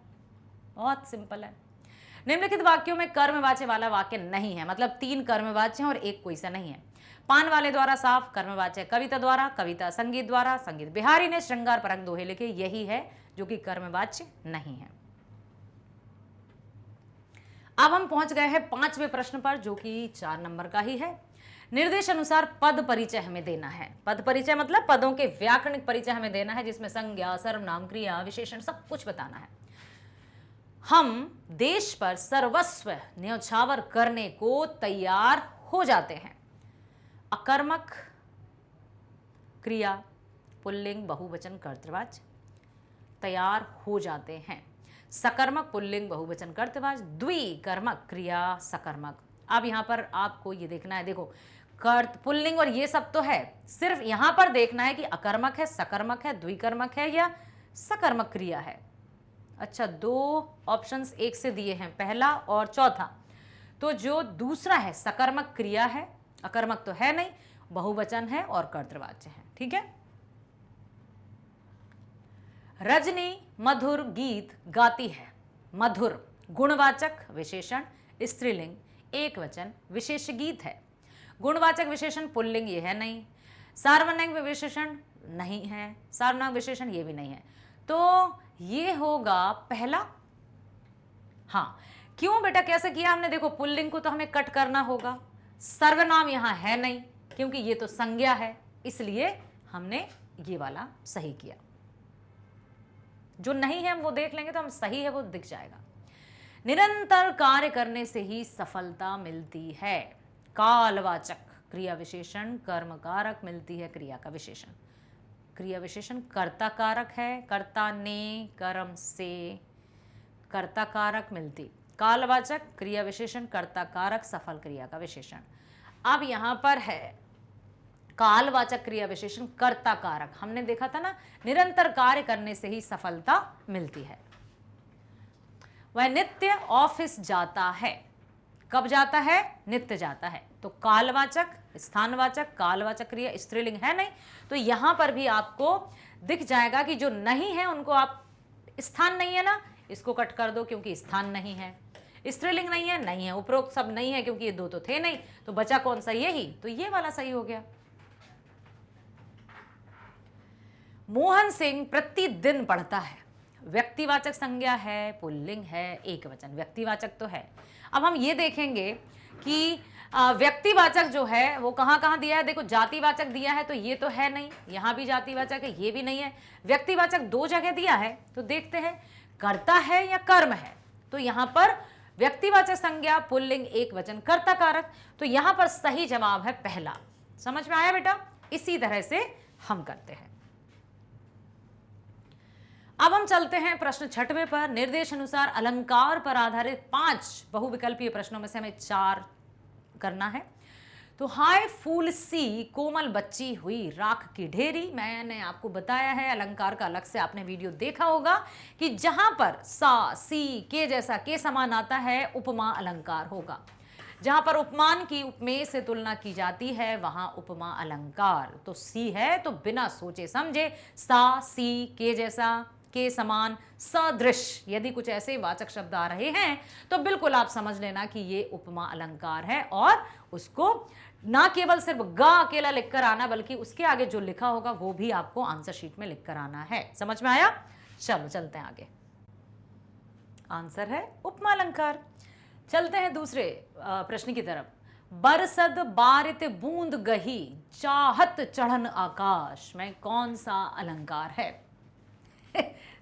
बहुत सिंपल है। निम्नलिखित वाक्यों में कर्मवाच्य वाला वाक्य नहीं है, मतलब 3 कर्मवाच्य हैं और एक कोई सा नहीं है। पान वाले द्वारा साफ, कर्मवाच्य कविता द्वारा, कविता संगीत द्वारा, संगीत बिहारी ने श्रृंगार परक दोहे लिखे, यही है जो कि कर्मवाच्य नहीं है। अब हम पहुंच गए हैं 5वें प्रश्न पर, जो कि 4 नंबर का ही है। निर्देश अनुसार पद परिचय हमें देना है। पद परिचय मतलब पदों के व्याकरणिक परिचय हमें देना है, जिसमें संज्ञा, सर्वनाम, क्रिया, विशेषण सब कुछ बताना है। हम देश पर सर्वस्व न्यौछावर करने को तैयार हो जाते हैं। अकर्मक क्रिया पुल्लिंग बहुवचन कर्तृवाच्य, तैयार हो जाते हैं। सकर्मक पुल्लिंग बहुवचन कर्तृवाच्य, द्विकर्मक क्रिया सकर्मक। अब यहां पर आपको ये देखना है, देखो कर्त पुल्लिंग और ये सब तो है, सिर्फ यहां पर देखना है कि अकर्मक है, सकर्मक है, द्विकर्मक है या सकर्मक क्रिया है। अच्छा, 2 ऑप्शंस एक से दिए हैं, पहला और चौथा। तो जो दूसरा है सकर्मक क्रिया है, अकर्मक तो है नहीं, बहुवचन है और कर्तृवाच्य है। ठीक है। रजनी मधुर गीत गाती है। मधुर गुणवाचक विशेषण, स्त्रीलिंग, एक वचन विशेष गीत है। गुणवाचक विशेषण पुल्लिंग ये है नहीं, सार्वनामिक विशेषण नहीं है, सार्वनामिक विशेषण ये भी नहीं है, तो ये होगा पहला। हाँ, क्यों बेटा, कैसे किया हमने? देखो पुल्लिंग को तो हमें कट करना होगा, सर्वनाम यहां है नहीं क्योंकि ये तो संज्ञा है, इसलिए हमने ये वाला सही किया। जो नहीं है हम वो देख लेंगे, तो हम सही है वो दिख जाएगा। निरंतर कार्य करने से ही सफलता मिलती है। कालवाचक क्रिया विशेषण कर्म कारक मिलती है क्रिया का विशेषण। क्रिया विशेषण कर्ता कारक है, कर्ता ने, कर्म से, कर्ता कारक मिलती। कालवाचक क्रिया विशेषण कर्ता कारक सफल क्रिया का विशेषण। अब यहां पर है कालवाचक क्रिया विशेषण कर्ता कारक, हमने देखा था ना, निरंतर कार्य करने से ही सफलता मिलती है। वह नित्य ऑफिस जाता है। कब जाता है? नित्य जाता है। तो कालवाचक, स्थानवाचक, कालवाचक क्रिया स्त्रीलिंग है नहीं, तो यहां पर भी आपको दिख जाएगा कि जो नहीं है उनको आप, स्थान नहीं है ना, इसको कट कर दो क्योंकि स्थान नहीं है, स्त्रीलिंग नहीं है, नहीं है, उपरोक्त सब नहीं है क्योंकि ये 2 तो थे नहीं, तो बचा कौन सा? यही, तो ये वाला सही हो गया। मोहन सिंह प्रतिदिन पढ़ता है। व्यक्तिवाचक संज्ञा है, पुल्लिंग है, एक वचन। व्यक्तिवाचक तो है। अब हम ये देखेंगे कि व्यक्तिवाचक जो है वो कहां कहां दिया है। देखो जातिवाचक दिया है तो ये तो है नहीं, यहां भी जातिवाचक है, ये भी नहीं है। व्यक्तिवाचक 2 जगह दिया है, तो देखते हैं कर्ता है या कर्म है। तो यहां पर व्यक्तिवाचक संज्ञा पुल्लिंग एक वचन कर्ता कारक, तो यहां पर सही जवाब है पहला। समझ में आया बेटा? इसी तरह से हम करते हैं। अब हम चलते हैं प्रश्न 6वें पर। निर्देश अनुसार अलंकार पर आधारित 5 बहुविकल्पीय प्रश्नों में से हमें 4 करना है। तो हाय फूल सी कोमल बच्ची हुई राख की ढेरी। मैंने आपको बताया है, अलंकार का अलग से आपने वीडियो देखा होगा कि जहां पर सा, सी, के जैसा, के समान आता है, उपमा अलंकार होगा। जहां पर उपमान की उपमेय से तुलना की जाती है वहां उपमा अलंकार। तो सी है तो बिना सोचे समझे सा, सी, के जैसा, के समान, सदृश, यदि कुछ ऐसे वाचक शब्द आ रहे हैं तो बिल्कुल आप समझ लेना कि ये उपमा अलंकार है, और उसको ना केवल सिर्फ ग अकेला लिखकर आना, बल्कि उसके आगे जो लिखा होगा वो भी आपको आंसर शीट में लिखकर आना है। समझ में आया? चलो चलते हैं आगे। आंसर है उपमा अलंकार। चलते हैं दूसरे प्रश्न की तरफ। बरसद बारित बूंद गही चाहत चढ़न आकाश में कौन सा अलंकार है?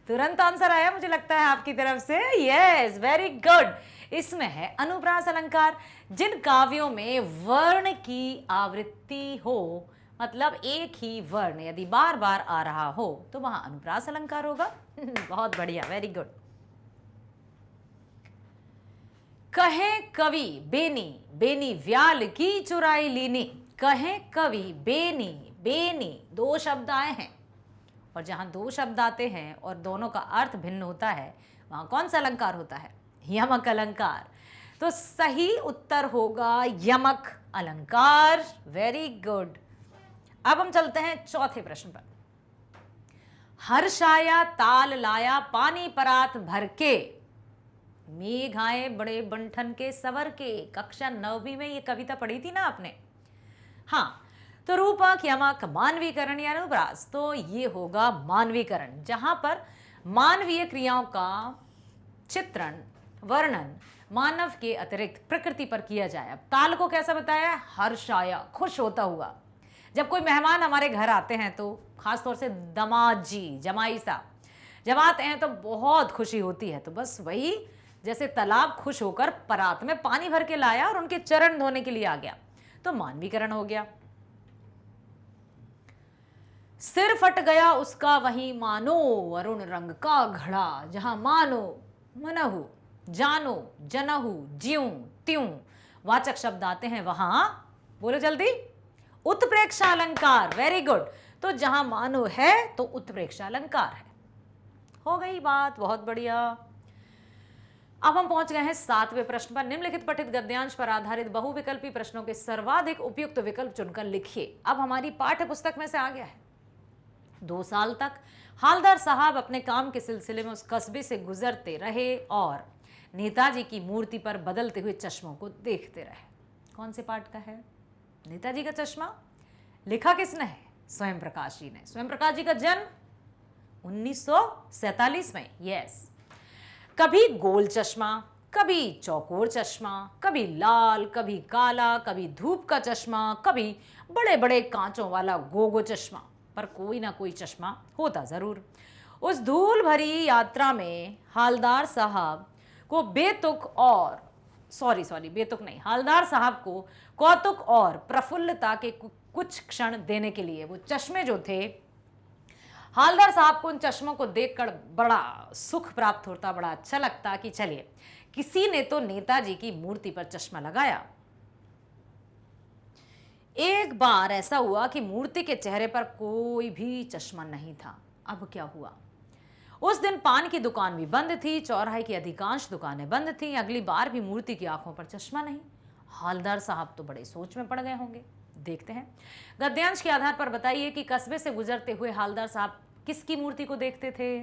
तुरंत आंसर आया मुझे लगता है आपकी तरफ से। Yes, very good. इसमें है अनुप्रास अलंकार। जिन काव्यों में वर्ण की आवृत्ति हो, मतलब एक ही वर्ण यदि बार बार आ रहा हो, तो वहां अनुप्रास अलंकार होगा। बहुत बढ़िया, वेरी गुड। कहे कवि बेनी, बेनी व्याल की चुराई लीनी। कहें कवि बेनी बेनी, दो शब्द आए हैं और जहां दो शब्द आते हैं और दोनों का अर्थ भिन्न होता है वहां कौन सा अलंकार होता है? यमक अलंकार। तो सही उत्तर होगा यमक अलंकार। Very good. अब हम चलते हैं चौथे प्रश्न पर। हर्ष आया ताल लाया पानी परात भर के, मेघ आए बड़े बंठन के सवर के। कक्षा 9वीं में ये कविता पढ़ी थी ना आपने? हाँ, तो रूपक यमक मानवीकरण या अनुप्रास, तो ये होगा मानवीकरण, जहां पर मानवीय क्रियाओं का चित्रण वर्णन मानव के अतिरिक्त प्रकृति पर किया जाए। अब ताल को कैसा बताया? हर्ष आया, खुश होता हुआ। जब कोई मेहमान हमारे घर आते हैं तो खासतौर से दामाद जी, जमाई साहब जब आते हैं तो बहुत खुशी होती है। तो बस वही जैसे तालाब खुश होकर परात में पानी भर के लाया और उनके चरण धोने के लिए आ गया, तो मानवीकरण हो गया। सिर फट गया उसका वहीं मानो अरुण रंग का घड़ा, जहां मानो मनहु जानो जनहु ज्यों त्यों वाचक शब्द आते हैं वहां, बोलो जल्दी, उत्प्रेक्षा अलंकार। Very good. तो जहां मानो है तो उत्प्रेक्षा अलंकार है। हो गई बात, बहुत बढ़िया। अब हम पहुंच गए हैं 7वें प्रश्न पर। निम्नलिखित पठित गद्यांश पर आधारित बहुविकल्पी प्रश्नों के सर्वाधिक उपयुक्त विकल्प चुनकर लिखिए। अब हमारी पाठ्य पुस्तक में से आ गया है। 2 साल तक हालदार साहब अपने काम के सिलसिले में उस कस्बे से गुजरते रहे और नेताजी की मूर्ति पर बदलते हुए चश्मों को देखते रहे। कौन से पाठ का है? नेताजी का चश्मा। लिखा किसने है? स्वयं प्रकाश जी ने। स्वयं प्रकाश जी का जन्म 1947 में। यस। कभी गोल चश्मा, कभी चौकोर चश्मा, कभी लाल, कभी काला, कभी धूप का चश्मा, कभी बड़े बड़े कांचों वाला गोगो चश्मा, पर कोई ना कोई चश्मा होता जरूर। उस धूल भरी यात्रा में हालदार साहब को हालदार साहब को कौतुक और प्रफुल्लता के कुछ क्षण देने के लिए वो चश्मे जो थे, हालदार साहब को उन चश्मों को देखकर बड़ा सुख प्राप्त होता, बड़ा अच्छा लगता कि चलिए किसी ने तो नेताजी की मूर्ति पर चश्मा लगाया। एक बार ऐसा हुआ कि मूर्ति के चेहरे पर कोई भी चश्मा नहीं था। अब क्या हुआ? उस दिन पान की दुकान भी बंद थी, चौराहे की अधिकांश दुकानें बंद थीं। अगली बार भी मूर्ति की आंखों पर चश्मा नहीं। हालदार साहब तो बड़े सोच में पड़ गए होंगे। देखते हैं। गद्यांश के आधार पर बताइए कि कस्बे से गुजरते हुए हालदार साहब किसकी मूर्ति को देखते थे?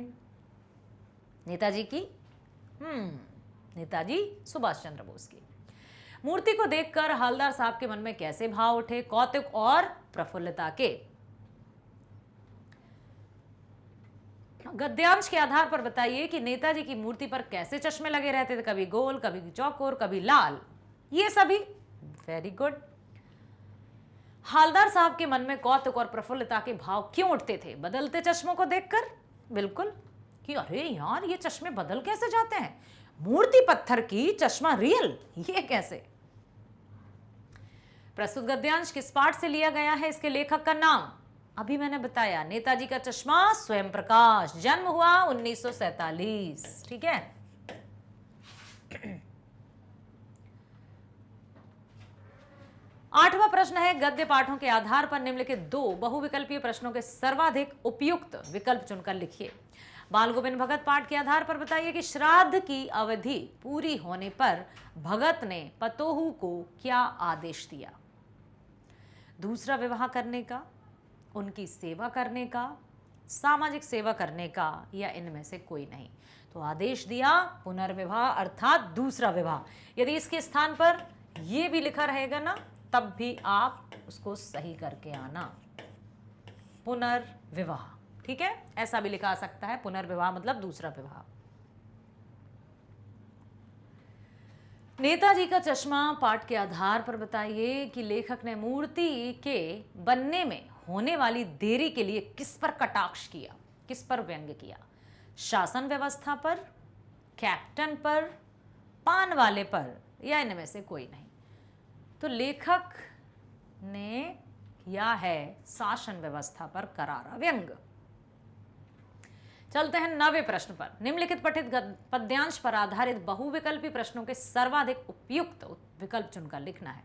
नेताजी की? नेताजी सुभाष चंद्र बोस की मूर्ति को देखकर हालदार साहब के मन में कैसे भाव उठे? कौतुक और प्रफुल्लता के। गद्यांश के आधार पर बताइए कि नेताजी की मूर्ति पर कैसे चश्मे लगे रहते थे? कभी गोल, कभी चौकोर, कभी लाल, ये सभी। Very good. हालदार साहब के मन में कौतुक और प्रफुल्लता के भाव क्यों उठते थे बदलते चश्मों को देखकर? बिल्कुल, कि अरे यार ये चश्मे बदल कैसे जाते हैं, मूर्ति पत्थर की, चश्मा रियल, ये कैसे? प्रस्तुत गद्यांश किस पाठ से लिया गया है? इसके लेखक का नाम अभी मैंने बताया, नेताजी का चश्मा, स्वयं प्रकाश। जन्म हुआ 1947। ठीक है। 8वां प्रश्न है, गद्य पाठों के आधार पर निम्नलिखित 2 बहुविकल्पीय प्रश्नों के सर्वाधिक उपयुक्त विकल्प चुनकर लिखिए। बाल गोविंद भगत पाठ के आधार पर बताइए कि श्राद्ध की अवधि पूरी होने पर भगत ने पतोहू को क्या आदेश दिया? दूसरा विवाह करने का, उनकी सेवा करने का, सामाजिक सेवा करने का, या इनमें से कोई नहीं? तो आदेश दिया पुनर्विवाह अर्थात दूसरा विवाह। यदि इसके स्थान पर यह भी लिखा रहेगा ना, तब भी आप उसको सही करके आना। पुनर्विवाह, ठीक है, ऐसा भी लिखा सकता है। पुनर्विवाह मतलब दूसरा विवाह। नेताजी का चश्मा पाठ के आधार पर बताइए कि लेखक ने मूर्ति के बनने में होने वाली देरी के लिए किस पर कटाक्ष किया, किस पर व्यंग्य किया? शासन व्यवस्था पर, कैप्टन पर, पान वाले पर, या इनमें से कोई नहीं? तो लेखक ने किया है शासन व्यवस्था पर करारा व्यंग। चलते हैं 9वें प्रश्न पर। निम्नलिखित पठित पद्यांश पर आधारित बहुविकल्पी प्रश्नों के सर्वाधिक उपयुक्त विकल्प चुनकर लिखना है।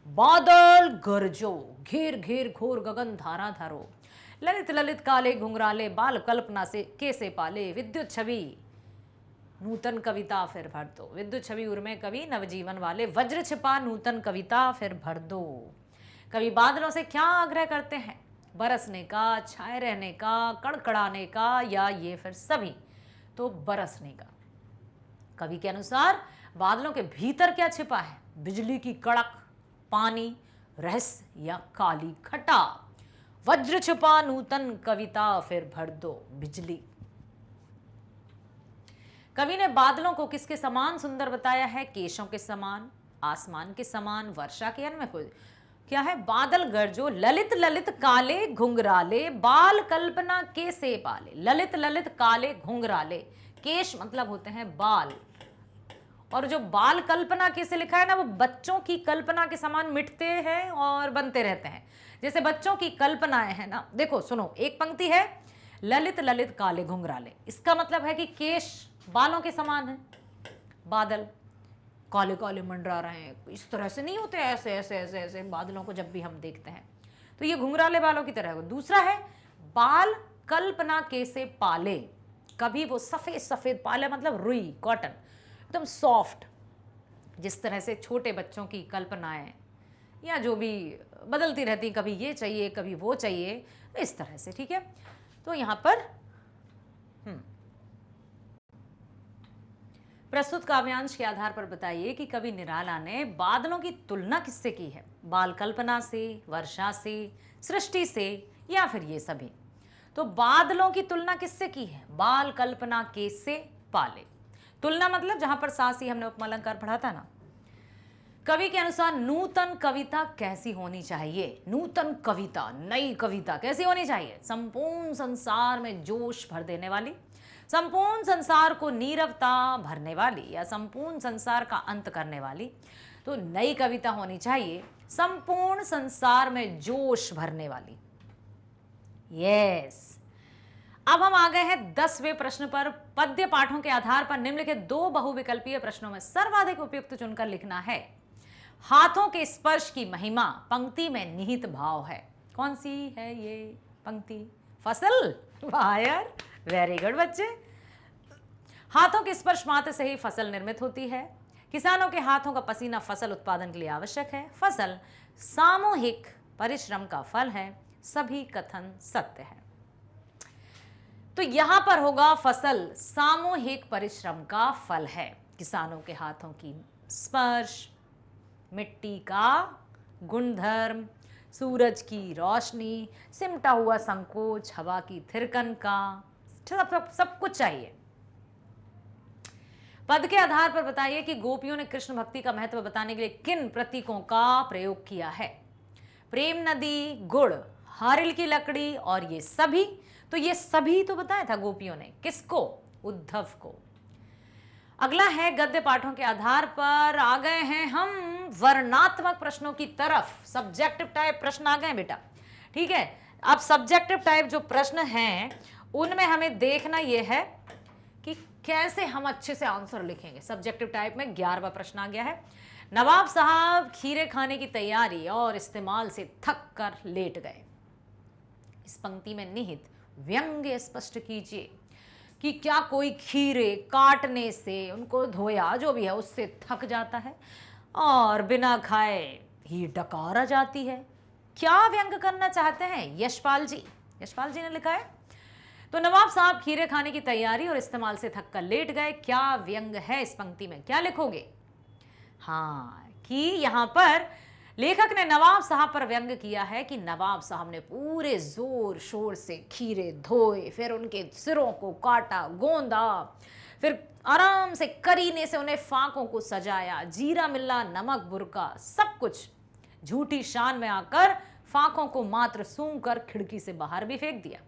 बादल गरजो, घेर घेर घोर गगन धारा धरो, ललित ललित काले घुंघराले, बाल कल्पना से कैसे पाले, विद्युत छवि नूतन कविता फिर भर दो, विद्युत छवि उर्मे कवि नवजीवन वाले, वज्र छिपा नूतन कविता फिर भर दो। कवि बादलों से क्या आग्रह करते हैं? बरसने का, छाए रहने का, कड़कड़ाने का, या ये फिर सभी? तो बरसने का। कवि के अनुसार बादलों के भीतर क्या छिपा है? बिजली की कड़क, पानी, रहस्य या काली घटा। वज्र छिपा नूतन कविता फिर भर दो, बिजली। कवि ने बादलों को किसके समान सुंदर बताया है? केशों के समान, आसमान के समान, वर्षा के अन्य कोई क्या है? बादल गरजो, ललित ललित काले घुंघराले, बाल कल्पना के से पाले। ललित ललित काले घुंघराले, केश मतलब होते हैं बाल, और जो बाल कल्पना के से लिखा है ना, वो बच्चों की कल्पना के समान मिटते हैं और बनते रहते हैं। जैसे बच्चों की कल्पनाएं हैं ना, देखो सुनो, एक पंक्ति है ललित ललित काले घुंघराले, इसका मतलब है कि केश बालों के समान है, बादल काले काले मंडरा रहे हैं, इस तरह से नहीं होते, ऐसे ऐसे ऐसे ऐसे बादलों को जब भी हम देखते हैं तो ये घुंघराले बालों की तरह हो। दूसरा है बाल कल्पना के से पाले, कभी वो सफेद सफेद पाले मतलब रुई, कॉटन, एकदम सॉफ्ट, जिस तरह से छोटे बच्चों की कल्पनाएं या जो भी बदलती रहती, कभी ये चाहिए कभी वो चाहिए, इस तरह से। ठीक है, तो यहां पर प्रस्तुत काव्यांश के आधार पर बताइए कि कवि निराला ने बादलों की तुलना किससे की है? बाल कल्पना से, वर्षा से, सृष्टि से, या फिर ये सभी? तो बादलों की तुलना किससे की है? बाल कल्पना के से पाले। तुलना मतलब जहां पर सासी हमने उपमालंकार पढ़ा था ना। कवि के अनुसार नूतन कविता कैसी होनी चाहिए? नूतन कविता, नई कविता कैसी होनी चाहिए? संपूर्ण संसार में जोश भर देने वाली, संपूर्ण संसार को नीरवता भरने वाली, या संपूर्ण संसार का अंत करने वाली। तो नई कविता होनी चाहिए संपूर्ण संसार में जोश भरने वाली। यस। अब हम आ गए हैं 10वें प्रश्न पर। पद्य पाठों के आधार पर निम्नलिखित 2 बहुविकल्पीय प्रश्नों में सर्वाधिक उपयुक्त चुनकर लिखना है। हाथों के स्पर्श की महिमा पंक्ति में निहित भाव है। कौन सी है ये पंक्ति? फसल। वाह यार, वेरी गुड बच्चे। हाथों के स्पर्श मात्र से ही फसल निर्मित होती है। किसानों के हाथों का पसीना फसल उत्पादन के लिए आवश्यक है। फसल सामूहिक परिश्रम का फल है। सभी कथन सत्य है। तो यहां पर होगा फसल सामूहिक परिश्रम का फल है। किसानों के हाथों की स्पर्श, मिट्टी का गुणधर्म, सूरज की रोशनी, सिमटा हुआ संकोच, हवा की थिरकन का सब कुछ चाहिए। पद के आधार पर बताइए कि गोपियों ने कृष्ण भक्ति का महत्व बताने के लिए किन प्रतीकों का प्रयोग किया है? प्रेम नदी, गुड़, हारिल की लकड़ी और ये सभी। तो ये सभी तो बताया था गोपियों ने। किसको? उद्धव को। अगला है गद्य पाठों के आधार पर आ गए हैं हम वर्णात्मक प्रश्नों की तरफ। सब्जेक्टिव टाइप प्रश्न आ गए बेटा। ठीक है, अब सब्जेक्टिव टाइप जो प्रश्न हैं उनमें हमें देखना यह है कि कैसे हम अच्छे से आंसर लिखेंगे। सब्जेक्टिव टाइप में 11वां प्रश्न आ गया है। नवाब साहब खीरे खाने की तैयारी और इस्तेमाल से थक कर लेट गए। इस पंक्ति में निहित व्यंग्य स्पष्ट कीजिए कि क्या कोई खीरे काटने से, उनको धोया जो भी है उससे थक जाता है और बिना खाए ही डकार आ जाती है। क्या व्यंग करना चाहते हैं यशपाल जी? यशपाल जी ने लिखा है। तो नवाब साहब खीरे खाने की तैयारी और इस्तेमाल से थक कर लेट गए। क्या व्यंग है इस पंक्ति में? क्या लिखोगे? हाँ, कि यहां पर लेखक ने नवाब साहब पर व्यंग किया है कि नवाब साहब ने पूरे जोर शोर से खीरे धोए, फिर उनके सिरों को काटा, गोंदा, फिर आराम से करीने से उन्हें फाकों को सजाया, जीरा मिला, नमक बुरका, सब कुछ झूठी शान में आकर फाकों को मात्र सूंघ कर खिड़की से बाहर भी फेंक दिया।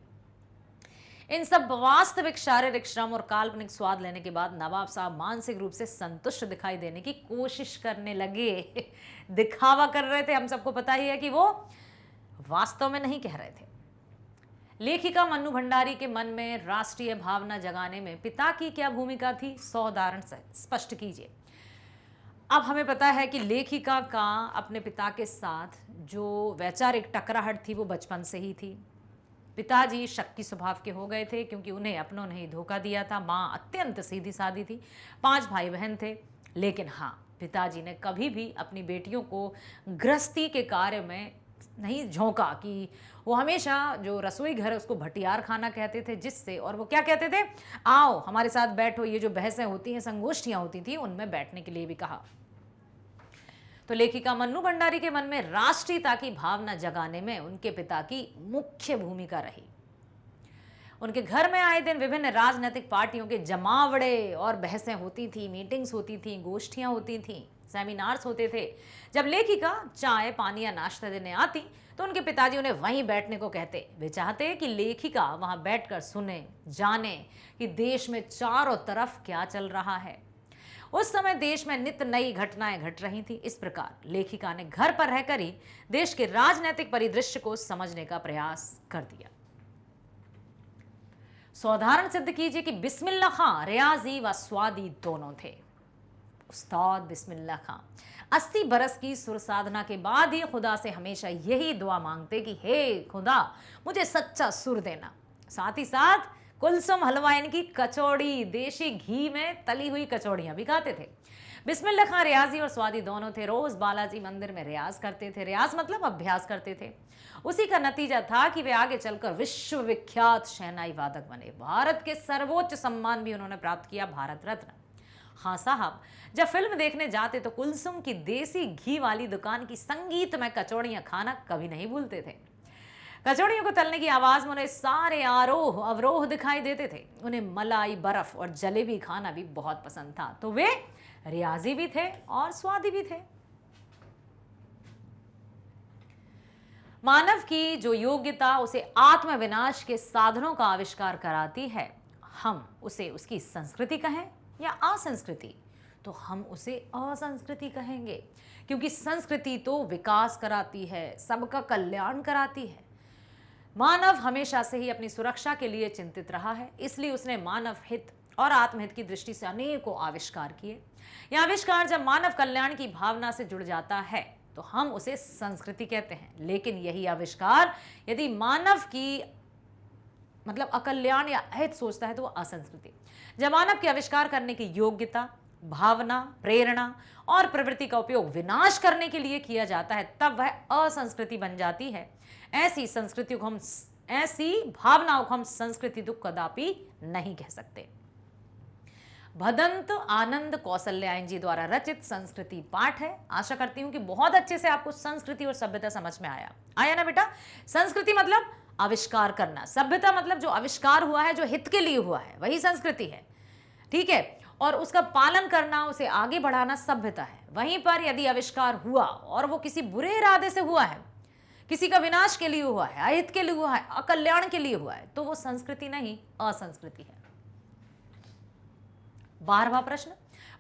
इन सब वास्तविक शारीरिक श्रम और काल्पनिक स्वाद लेने के बाद नवाब साहब मानसिक रूप से संतुष्ट दिखाई देने की कोशिश करने लगे। दिखावा कर रहे थे, हम सबको पता ही है कि वो वास्तव में नहीं कह रहे थे। लेखिका मन्नू भंडारी के मन में राष्ट्रीय भावना जगाने में पिता की क्या भूमिका थी? 100 उदाहरण से स्पष्ट कीजिए। अब हमें पता है कि लेखिका का अपने पिता के साथ जो वैचारिक टकराहट थी वो बचपन से ही थी। पिताजी शक्की स्वभाव के हो गए थे क्योंकि उन्हें अपनों ने ही धोखा दिया था। माँ अत्यंत सीधी सादी थी। 5 भाई बहन थे। लेकिन हाँ, पिताजी ने कभी भी अपनी बेटियों को गृहस्थी के कार्य में नहीं झोंका कि वो हमेशा जो रसोई घर है उसको भटियार खाना कहते थे, जिससे और वो क्या कहते थे, आओ हमारे साथ बैठो, ये जो बहसें होती हैं, संगोष्ठियां होती थी, उनमें बैठने के लिए भी कहा। तो लेखिका मन्नू भंडारी के मन में राष्ट्रीयता की भावना जगाने में उनके पिता की मुख्य भूमिका रही। उनके घर में आए दिन विभिन्न राजनीतिक पार्टियों के जमावड़े और बहसें होती थी, मीटिंग्स होती थी, गोष्ठियां होती थी, सेमिनार्स होते थे। जब लेखिका चाय पानी या नाश्ता देने आती तो उनके पिताजी उन्हें वहीं बैठने को कहते। वे चाहते कि लेखिका वहां बैठकर सुने, जाने कि देश में चारों तरफ क्या चल रहा है। उस समय देश में नित्य नई घटनाएं घट रही थी। इस प्रकार लेखिका ने घर पर रहकर ही देश के राजनीतिक परिदृश्य को समझने का प्रयास कर दिया। उदाहरण सिद्ध कीजिए कि बिस्मिल्लाह खां रियाजी व स्वादी दोनों थे। उस्ताद बिस्मिल्लाह खां 80 बरस की सुर साधना के बाद ही खुदा से हमेशा यही दुआ मांगते कि हे खुदा, मुझे सच्चा सुर देना। साथ ही साथ कुलसुम हलवा इनकी कचौड़ी, देशी घी में तली हुई कचौड़ियां भी खाते थे। बिस्मिल्लाह खां रियाजी और स्वादी दोनों थे। रोज बालाजी मंदिर में रियाज करते थे। रियाज मतलब अभ्यास करते थे। उसी का नतीजा था कि वे आगे चलकर विश्वविख्यात शहनाई वादक बने। भारत के सर्वोच्च सम्मान भी उन्होंने प्राप्त किया, भारत रत्न। हाँ साहब, जब फिल्म देखने जाते तो कुलसुम की देसी घी वाली दुकान की संगीतमय कचौड़ियां खाना कभी नहीं भूलते थे। कचौड़ियों को तलने की आवाज में उन्हें सारे आरोह अवरोह दिखाई देते थे। उन्हें मलाई, बर्फ और जलेबी खाना भी बहुत पसंद था। तो वे रियाजी भी थे और स्वादी भी थे। मानव की जो योग्यता उसे आत्मविनाश के साधनों का आविष्कार कराती है, हम उसे उसकी संस्कृति कहें या असंस्कृति, तो हम उसे असंस्कृति कहेंगे, क्योंकि संस्कृति तो विकास कराती है, सबका कल्याण कराती है। मानव हमेशा से ही अपनी सुरक्षा के लिए चिंतित रहा है, इसलिए उसने मानव हित और आत्महित की दृष्टि से अनेकों आविष्कार किए। यह आविष्कार जब मानव कल्याण की भावना से जुड़ जाता है तो हम उसे संस्कृति कहते हैं। लेकिन यही आविष्कार यदि मानव की मतलब अकल्याण या अहित सोचता है तो वह असंस्कृति। जब मानव के आविष्कार करने की योग्यता, भावना, प्रेरणा और प्रवृत्ति का उपयोग विनाश करने के लिए किया जाता है, तब वह असंस्कृति बन जाती है। ऐसी भावनाओं को हम संस्कृति तो कदापि नहीं कह सकते। भदंत आनंद कौशल्यायन जी द्वारा रचित संस्कृति पाठ है। आशा करती हूं कि बहुत अच्छे से आपको संस्कृति और सभ्यता समझ में आया ना बेटा। संस्कृति मतलब आविष्कार करना, सभ्यता मतलब जो आविष्कार हुआ है, जो हित के लिए हुआ है, वही संस्कृति है, ठीक है। और उसका पालन करना, उसे आगे बढ़ाना सभ्यता है। वहीं पर यदि आविष्कार हुआ और वो किसी बुरे इरादे से हुआ है, किसी का विनाश के लिए हुआ है, अहित के लिए हुआ है, अकल्याण के लिए हुआ है, तो वो संस्कृति नहीं, असंस्कृति है। 12वां प्रश्न,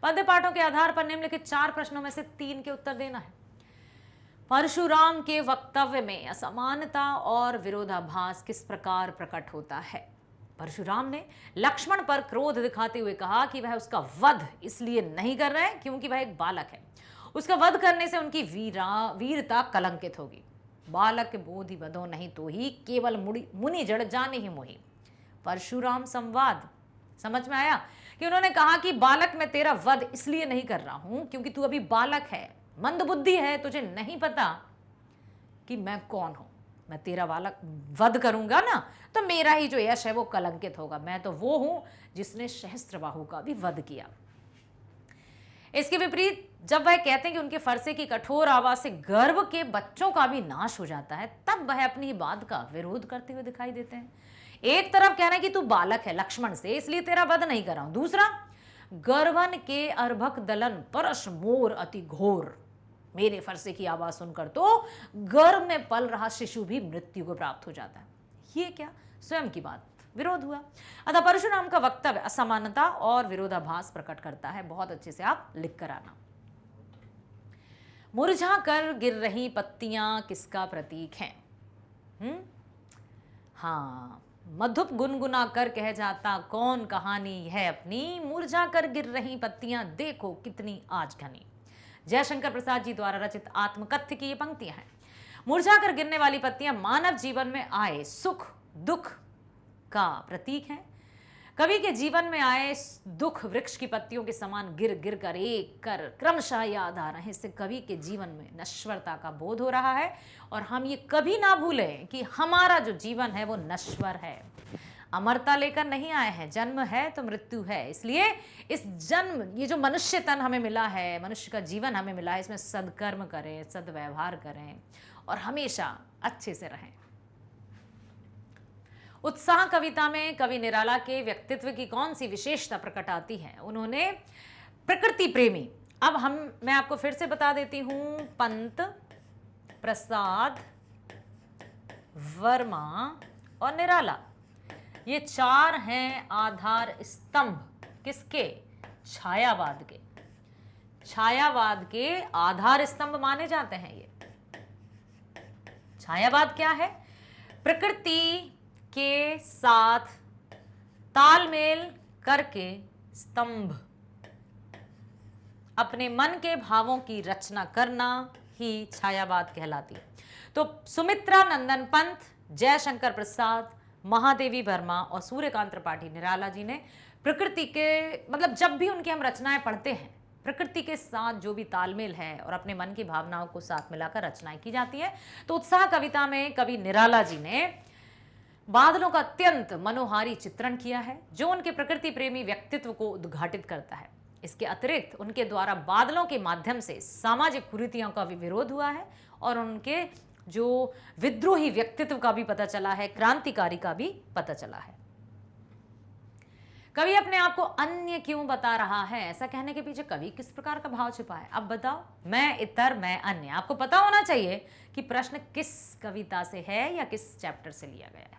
पद्य पाठों के आधार पर निम्नलिखित 4 प्रश्नों में से 3 के उत्तर देना है। परशुराम के वक्तव्य में असमानता और विरोधाभास किस प्रकार प्रकट होता है? परशुराम ने लक्ष्मण पर क्रोध दिखाते हुए कहा कि वह उसका वध इसलिए नहीं कर रहे हैं क्योंकि वह एक बालक है। उसका वध करने से उनकी वीरता कलंकित होगी। बालक बोधि बधो नहीं तो ही केवल मुनि जड़ जाने ही मोही। परशुराम संवाद समझ में आया कि उन्होंने कहा कि बालक मैं तेरा वध इसलिए नहीं कर रहा हूं क्योंकि तू अभी बालक है, मंद बुद्धि है, तुझे नहीं पता कि मैं कौन हूं। मैं तेरा बालक वध करूंगा ना तो मेरा ही जो यश है वो कलंकित होगा। मैं तो वो हूं जिसने सहस्त्रबाहु का भी वध किया। इसके विपरीत जब वह कहते हैं कि उनके फरसे की कठोर आवाज से गर्भ के बच्चों का भी नाश हो जाता है, तब वह अपनी ही बात का विरोध करते हुए दिखाई देते हैं। एक तरफ कह रहे हैं कि तू बालक है लक्ष्मण से, इसलिए तेरा वध नहीं कर रहा हूं। दूसरा, गर्वन के अर्भक दलन परश मोर अति घोर। मेरे फरसे की आवाज सुनकर तो गर्भ में पल रहा शिशु भी मृत्यु को प्राप्त हो जाता है। ये क्या स्वयं की बात, विरोध हुआ। अतः परशुराम का वक्तव्य असमानता और विरोधाभास प्रकट करता है। बहुत अच्छे से आप लिख कर आना। मुरझा कर गिर रही पत्तियां किसका प्रतीक हैं? हाँ, मधुप गुनगुना कर कह जाता कौन कहानी है अपनी, मुरझा कर गिर रही पत्तियां देखो कितनी आज घनी। जयशंकर प्रसाद जी द्वारा रचित आत्मकथ्य की ये पंक्तियां हैं। मुरझाकर गिरने वाली पत्तियां मानव जीवन में आए सुख दुख का प्रतीक हैं। कवि के जीवन में आए दुख वृक्ष की पत्तियों के समान गिर गिर कर एक कर क्रमशः याद आ रहे हैं। इससे कवि के जीवन में नश्वरता का बोध हो रहा है और हम ये कभी ना भूलें कि हमारा जो जीवन है वो नश्वर है, अमरता लेकर नहीं आए हैं। जन्म है तो मृत्यु है, इसलिए इस जन्म, ये जो मनुष्य तन हमें मिला है, मनुष्य का जीवन हमें मिला है, इसमें सदकर्म करें, सदव्यवहार करें और हमेशा अच्छे से रहें। उत्साह कविता में कवि निराला के व्यक्तित्व की कौन सी विशेषता प्रकट आती है? उन्होंने प्रकृति प्रेमी, अब मैं आपको फिर से बता देती हूं, पंत, प्रसाद, वर्मा और निराला, ये चार हैं आधार स्तंभ किसके? छायावाद के। छायावाद के आधार स्तंभ माने जाते हैं ये। छायावाद क्या है? प्रकृति के साथ तालमेल करके स्तंभ, अपने मन के भावों की रचना करना ही छायावाद कहलाती है। तो सुमित्रा नंदन पंत, जयशंकर प्रसाद, महादेवी वर्मा और सूर्यकांत त्रिपाठी निराला जी ने प्रकृति के, मतलब जब भी उनकी हम रचनाएं पढ़ते हैं, प्रकृति के साथ जो भी तालमेल है और अपने मन की भावनाओं को साथ मिलाकर रचनाएं की जाती है। तो उत्साह कविता में कवि निराला जी ने बादलों का अत्यंत मनोहारी चित्रण किया है जो उनके प्रकृति प्रेमी व्यक्तित्व को उद्घाटित करता है। इसके अतिरिक्त उनके द्वारा बादलों के माध्यम से सामाजिक कुरीतियों का भी विरोध हुआ है और उनके जो विद्रोही व्यक्तित्व का भी पता चला है, क्रांतिकारी का भी पता चला है। कवि अपने आप को अन्य क्यों बता रहा है? ऐसा कहने के पीछे कवि किस प्रकार का भाव छिपा है? अब बताओ, मैं इतर मैं अन्य। आपको पता होना चाहिए कि प्रश्न किस कविता से है या किस चैप्टर से लिया गया है।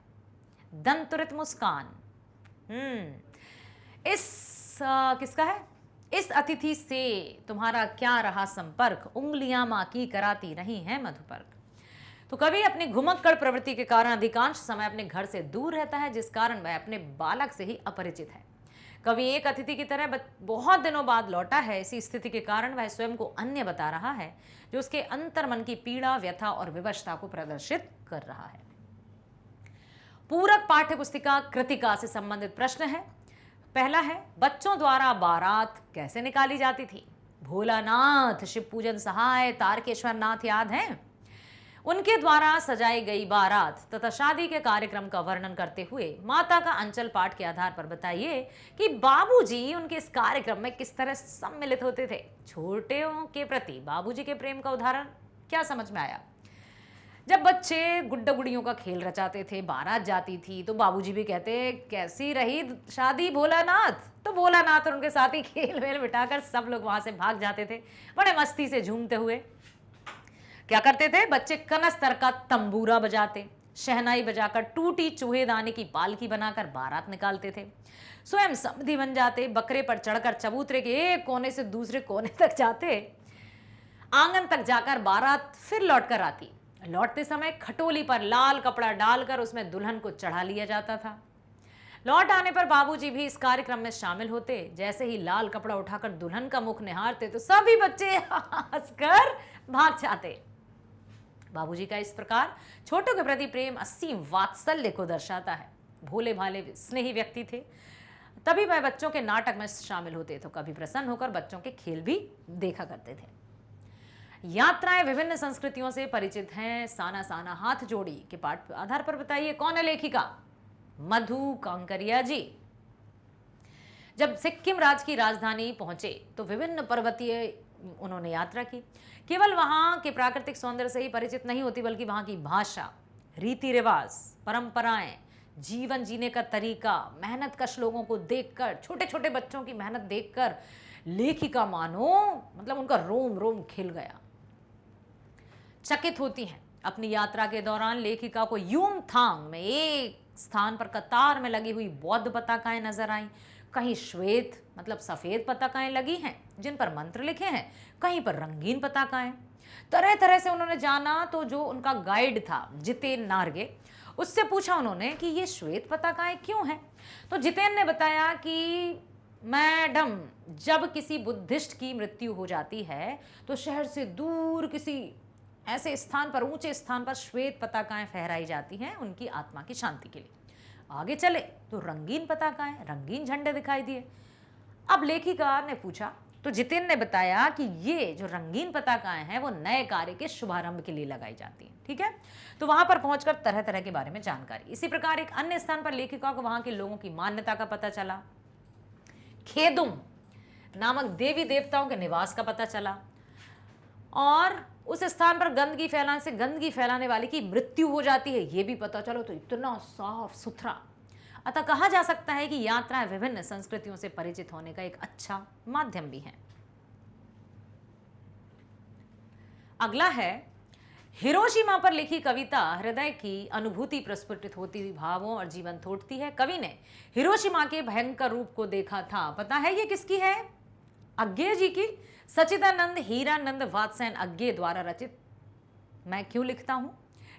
दंतुरित मुस्कान, किसका है? इस अतिथि से तुम्हारा क्या रहा संपर्क, उंगलियां मां की कराती नहीं है मधुपर्क। तो कवि अपनी घुमक्कड़ प्रवृत्ति के कारण अधिकांश समय अपने घर से दूर रहता है, जिस कारण वह अपने बालक से ही अपरिचित है। कवि एक अतिथि की तरह बहुत दिनों बाद लौटा है। इसी स्थिति के कारण वह स्वयं को अन्य बता रहा है, जो उसके अंतर्मन की पीड़ा, व्यथा और विवशता को प्रदर्शित कर रहा है। पूरक पाठ्य पुस्तिका कृतिका से संबंधित प्रश्न है। पहला है, बच्चों द्वारा बारात कैसे निकाली जाती थी? भोलानाथ, शिव पूजन सहाय, तारकेश्वर नाथ याद हैं? उनके द्वारा सजाई गई बारात तथा शादी के कार्यक्रम का वर्णन करते हुए माता का अंचल पाठ के आधार पर बताइए कि बाबूजी उनके इस कार्यक्रम में किस तरह सम्मिलित होते थे। छोटेों के प्रति बाबूजी के प्रेम का उदाहरण क्या समझ में आया? जब बच्चे गुड्डा गुड़ियों का खेल रचाते थे, बारात जाती थी, तो बाबूजी भी कहते कैसी रही शादी भोलानाथ? तो भोलानाथ और उनके साथ ही खेल वेल बिठाकर सब लोग वहां से भाग जाते थे, बड़े मस्ती से झूमते हुए। क्या करते थे बच्चे? कनस्तर का तंबूरा बजाते, शहनाई बजाकर टूटी चूहेदानी की पालकी बनाकर बारात निकालते थे। स्वयं समधी बन जाते, बकरे पर चढ़कर चबूतरे के एक कोने से दूसरे कोने तक जाते, आंगन तक जाकर बारात फिर लौट कर आती। लौटते समय खटोली पर लाल कपड़ा डालकर उसमें दुल्हन को चढ़ा लिया जाता था। लौट आने पर बाबूजी भी इस कार्यक्रम में शामिल होते। जैसे ही लाल कपड़ा उठाकर दुल्हन का मुख निहारते तो सभी बच्चे हंसकर भाग जाते। बाबूजी का इस प्रकार छोटों के प्रति प्रेम असीम वात्सल्य को दर्शाता है। भोले भाले स्नेही व्यक्ति थे, तभी वह बच्चों के नाटक में शामिल होते तो कभी प्रसन्न होकर बच्चों के खेल भी देखा करते थे। यात्राएं विभिन्न संस्कृतियों से परिचित हैं। साना साना हाथ जोड़ी के पाठ आधार पर बताइए कौन है लेखिका? मधु कांकरिया जी। जब सिक्किम राज्य की राजधानी पहुंचे तो विभिन्न पर्वतीय उन्होंने यात्रा की। केवल वहां के प्राकृतिक सौंदर्य से ही परिचित नहीं होती, बल्कि वहां की भाषा, रीति रिवाज, परंपराएं, जीवन जीने का तरीका, मेहनत कश लोगों को देखकर, छोटे छोटे बच्चों की मेहनत देखकर लेखिका मानो मतलब उनका रोम रोम खिल गया, चकित होती हैं। अपनी यात्रा के दौरान लेखिका को यूमथांग में एक स्थान पर कतार में लगी हुई बौद्ध पताकाएं नजर आईं। कहीं श्वेत मतलब सफेद पताकाएं लगी हैं जिन पर मंत्र लिखे हैं, कहीं पर रंगीन पताकाएं। तरह तरह से उन्होंने जाना। तो जो उनका गाइड था जितेन नार्गे, उससे पूछा उन्होंने कि ये श्वेत पताकाएं क्यों हैं? तो जितेन ने बताया कि मैडम जब किसी बुद्धिस्ट की मृत्यु हो जाती है तो शहर से दूर किसी ऐसे स्थान पर, ऊंचे स्थान पर श्वेत पताकाएं फहराई जाती हैं उनकी आत्मा की शांति के लिए। आगे चले तो रंगीन पताकाएं, रंगीन झंडे दिखाई दिए। अब लेखिका ने पूछा तो जितेन ने बताया कि ये जो रंगीन पताकाएं हैं वो नए कार्य के शुभारंभ के लिए लगाई जाती हैं। ठीक है, तो वहां पर पहुंचकर तरह तरह के बारे में जानकारी। इसी प्रकार एक अन्य स्थान पर लेखिका को वहां के लोगों की मान्यता का पता चला। खेदुम नामक देवी देवताओं के निवास का पता चला और उस स्थान पर गंदगी फैलाने वाले की मृत्यु हो जाती है, यह भी पता चलो। तो इतना साफ सुथरा। अतः कहा जा सकता है कि यात्राएं विभिन्न संस्कृतियों से परिचित होने का एक अच्छा माध्यम भी है। अगला है हिरोशिमा पर लिखी कविता हृदय की अनुभूति प्रस्फुटित होती हुई भावों और जीवन तोड़ती है। कवि ने हिरोशिमा के भयंकर रूप को देखा था। पता है ये किसकी है? अज्ञे जी की। सच्चिदानंद हीरानंद वात्स्यन अज्ञे द्वारा रचित मैं क्यों लिखता हूं,